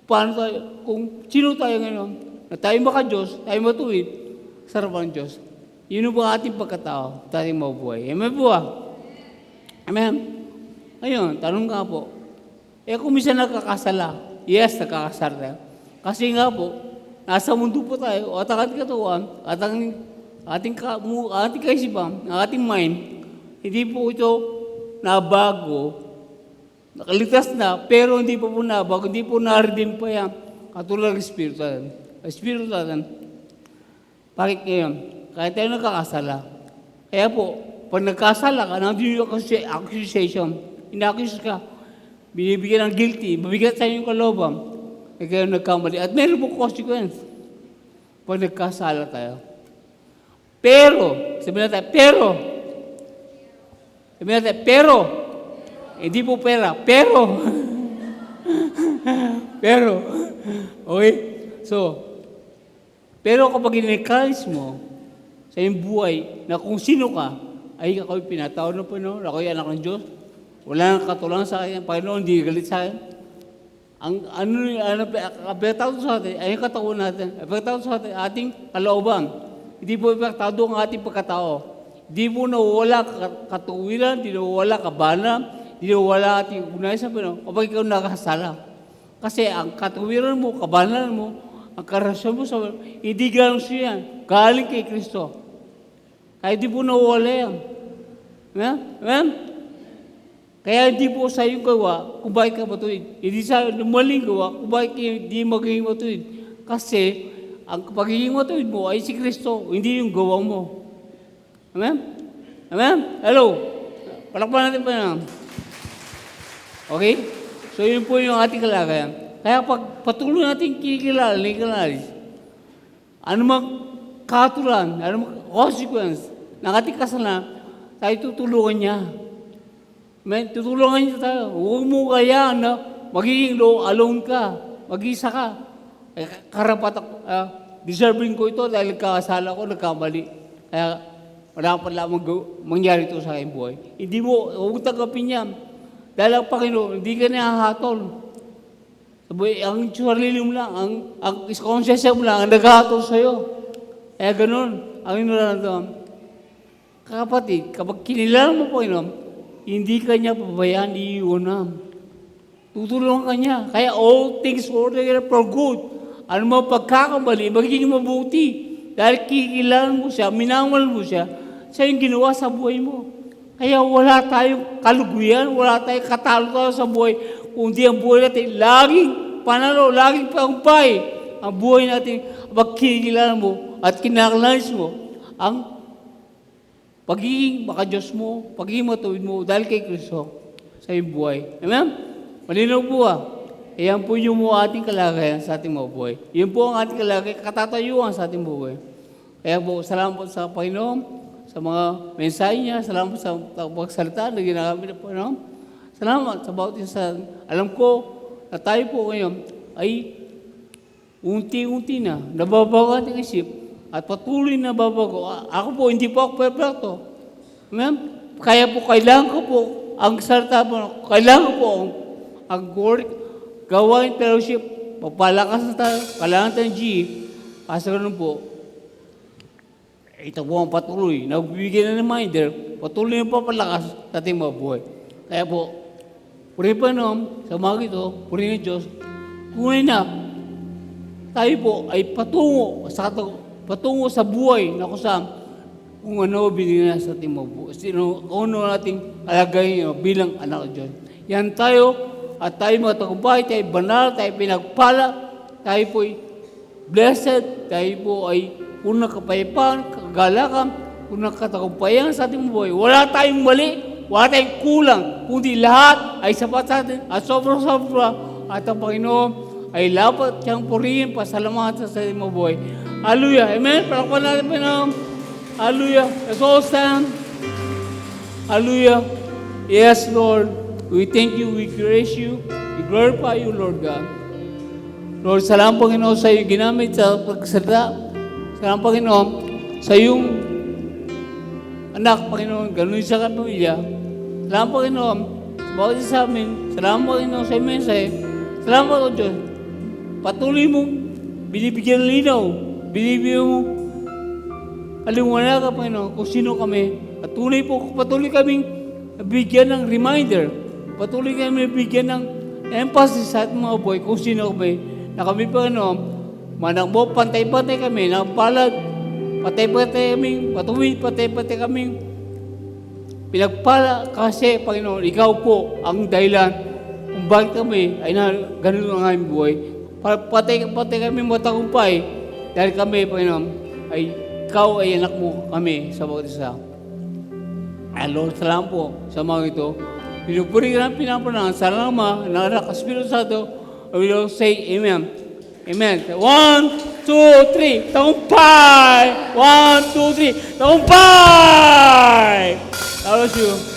paano tayo, kung sino tayo ngayon, na tayo maka-Diyos, tayo matuwid, sa harapan ng Diyos. Yun po ang ating pagkatao, ating mabuhay. Amen po ba? Amen. Ayun, tanong nga po, kung minsan nakakasala, yes, nakakasala tayo. Kasi nga po, nasa mundo po tayo, at ang ating katawan, at ang ating kaisipan, ang ating mind, hindi po ito nabago, nakalitas na, pero hindi po nabago, hindi po na-redeem pa yan, katulad ng Espiritu natin. Espiritu natin, bakit ngayon? Kahit tayo nakakasala. Kaya po, pag nagkasala ka, nandun yung accusation, ina-accuse ka, binibigyan ng guilty, mabigat sa yung kalooban, kayo nagkamali. At meron po consequence pag nagkasala tayo. Pero, sabihin natin, pero, hindi po pera, pero, okay? So, pero kapag in-encourage mo sa iyong buhay na kung sino ka, ay ako'y pinatawad ng Panginoon, ako'y anak ng Diyos, wala nang katulang sa akin, Panginoon, hindi galit sa akin. Ang epektaw sa atin ay ang katawan natin. Epektaw sa atin ating kalooban. Hindi po epektaw ang ating pagkatao. Hindi po nawawala katuwiran, hindi nawawala kabanan, hindi nawawala ating unay sa Panginoon kapag ikaw nakasala. Kasi ang katuwiran mo, kabanan mo, ang karasyon mo sa Panginoon, hindi galing siya yan. Galing kay Kristo. Kaya hindi po nawawala yan. Amen? Kaya hindi po sa iyong gawa kung bakit ka matuwid. Hindi sa maling gawa kung bakit hindi magiging matuwid. Kasi ang pagiging matuwid mo ay si Kristo, hindi yung gawa mo. Amen? Amen? Hello? Palakpan natin pa yan. Okay? So yun po yung ating kalagayan. Kaya pag patuloy natin kinikilala, anumang katulan, anumang consequence ng ating kasalanan, tayo tutulungan niya. Amen? Tutulungan niya tayo. Huwag mo kaya na magiging alone ka, mag-isa ka. Karapat ako, deserving ko ito dahil nagkakasala ko, nagkamali. Kaya wala pa lamang mangyari ito sa aking buhay. Hindi mo, huwag tanggapin yan. Dahil ang Panginoon, hindi ka nahahatol. Ang sarili mo lang, ang conscience mo lang, ang naghahatol sa'yo. Kaya ganun, ang inulan. Kapatid, kapag kinilala mo Panginoon, hindi kanya pabayaan iiwanan. Tutulungan kanya. Kaya all things work together for good. Ano mo pagkakamali, magiging mabuti. Dahil kikilalan mo siya, minangal mo siya, siya yung ginawa sa buhay mo. Kaya wala tayong kaluguyan, wala tayong katalo sa buhay, kundi ang buhay natin laging panalo, laging tagumpay. Ang buhay natin, pagkikilalan mo at kinakalanis mo ang pagiging makadiyos mo, pagiging matuwid mo dahil kay Kristo sa iyong buhay. Amen? Malinaw po Ayan po yung ating kalagayan sa ating mga buhay. Yan po ang ating kalagayan, katatayuan sa ating buhay. Kaya po, salamat po sa Panginoon, sa mga mensahe niya, salamat po sa pagsalita na ginagamit ng Panginoon. Salamat sa bawat isa. Alam ko na tayo po ngayon ay unti-unti na nababago ating isip at patuloy na babago. Ako po, hindi po ako perfecto. Amen? Kaya po, kailangan ko po ang salita po, kailangan ko po ang work, gawain fellowship, papalakas na tayo, kailangan tayo ng GE. Kasi ganun po, ito po ang patuloy. Nagbibigay na reminder, patuloy yung papalakas sa ating mga buhay. Kaya po, puri pa naman, sa mga ito, puri ng Diyos, tunay na, tayo po ay patungo sa buhay na kusam kung ano binigyan na sa ating mga buhay. Kung ano nating alagayin bilang anak ng Diyos. Yan tayo, at tayo mga tagumpay, tayo banal, tayo pinagpala, tayo po ay blessed, tayo po ay unang kapayapaan, kagalakan, unang katagumpayan sa ating buhay. Wala tayong mali, wala tayong kulang, kundi lahat ay sapat sa atin at sobra-sobra at ang Panginoon ay lapat siyang purihin, pasalamatan sa ating buhay. Hallelujah. Amen? Palakpan natin Panginoon. Hallelujah. Let's all stand. Hallelujah. Yes, Lord. We thank you, we praise you, we glorify you, Lord God. Lord, salamat Panginoon sa iyo ginamit sa pagsalita. Salamat Panginoon sa iyong anak, Panginoon, ganun sa kapamilya. Salamat Panginoon sa bawat isa sa amin. Salamat Panginoon sa iyong mensahe. Salamat o Diyos. Patuloy mong binibigyan ng linaw. Binibigyan mong aliwanagan, Panginoon, kung sino kami. At patuloy kaming bigyan ng reminder. Patuloy kami bigyan ng emphasis sa ating mga buhay kung sino kami. Na kami, Panginoon, manakbo, pantay-pantay kami, napalad, patay-patay kami, patuloy, patay-patay kami. Pinagpala kasi, Panginoon, ikaw po ang dahilan kung bakit kami ay ganun ang aming buhay. Patay-patay kami matagumpay dahil kami, Panginoon, ay ikaw ay anak mo kami sa bawat isa. Lord, salamat po sa mga ito. Pinupuri ka ng pinapanangan sa Ama, ng Anak, Espiritu Santo, we will say Amen. Amen. 1, 2, 3, tagumpay! 1, 2, 3, tagumpay! God bless you.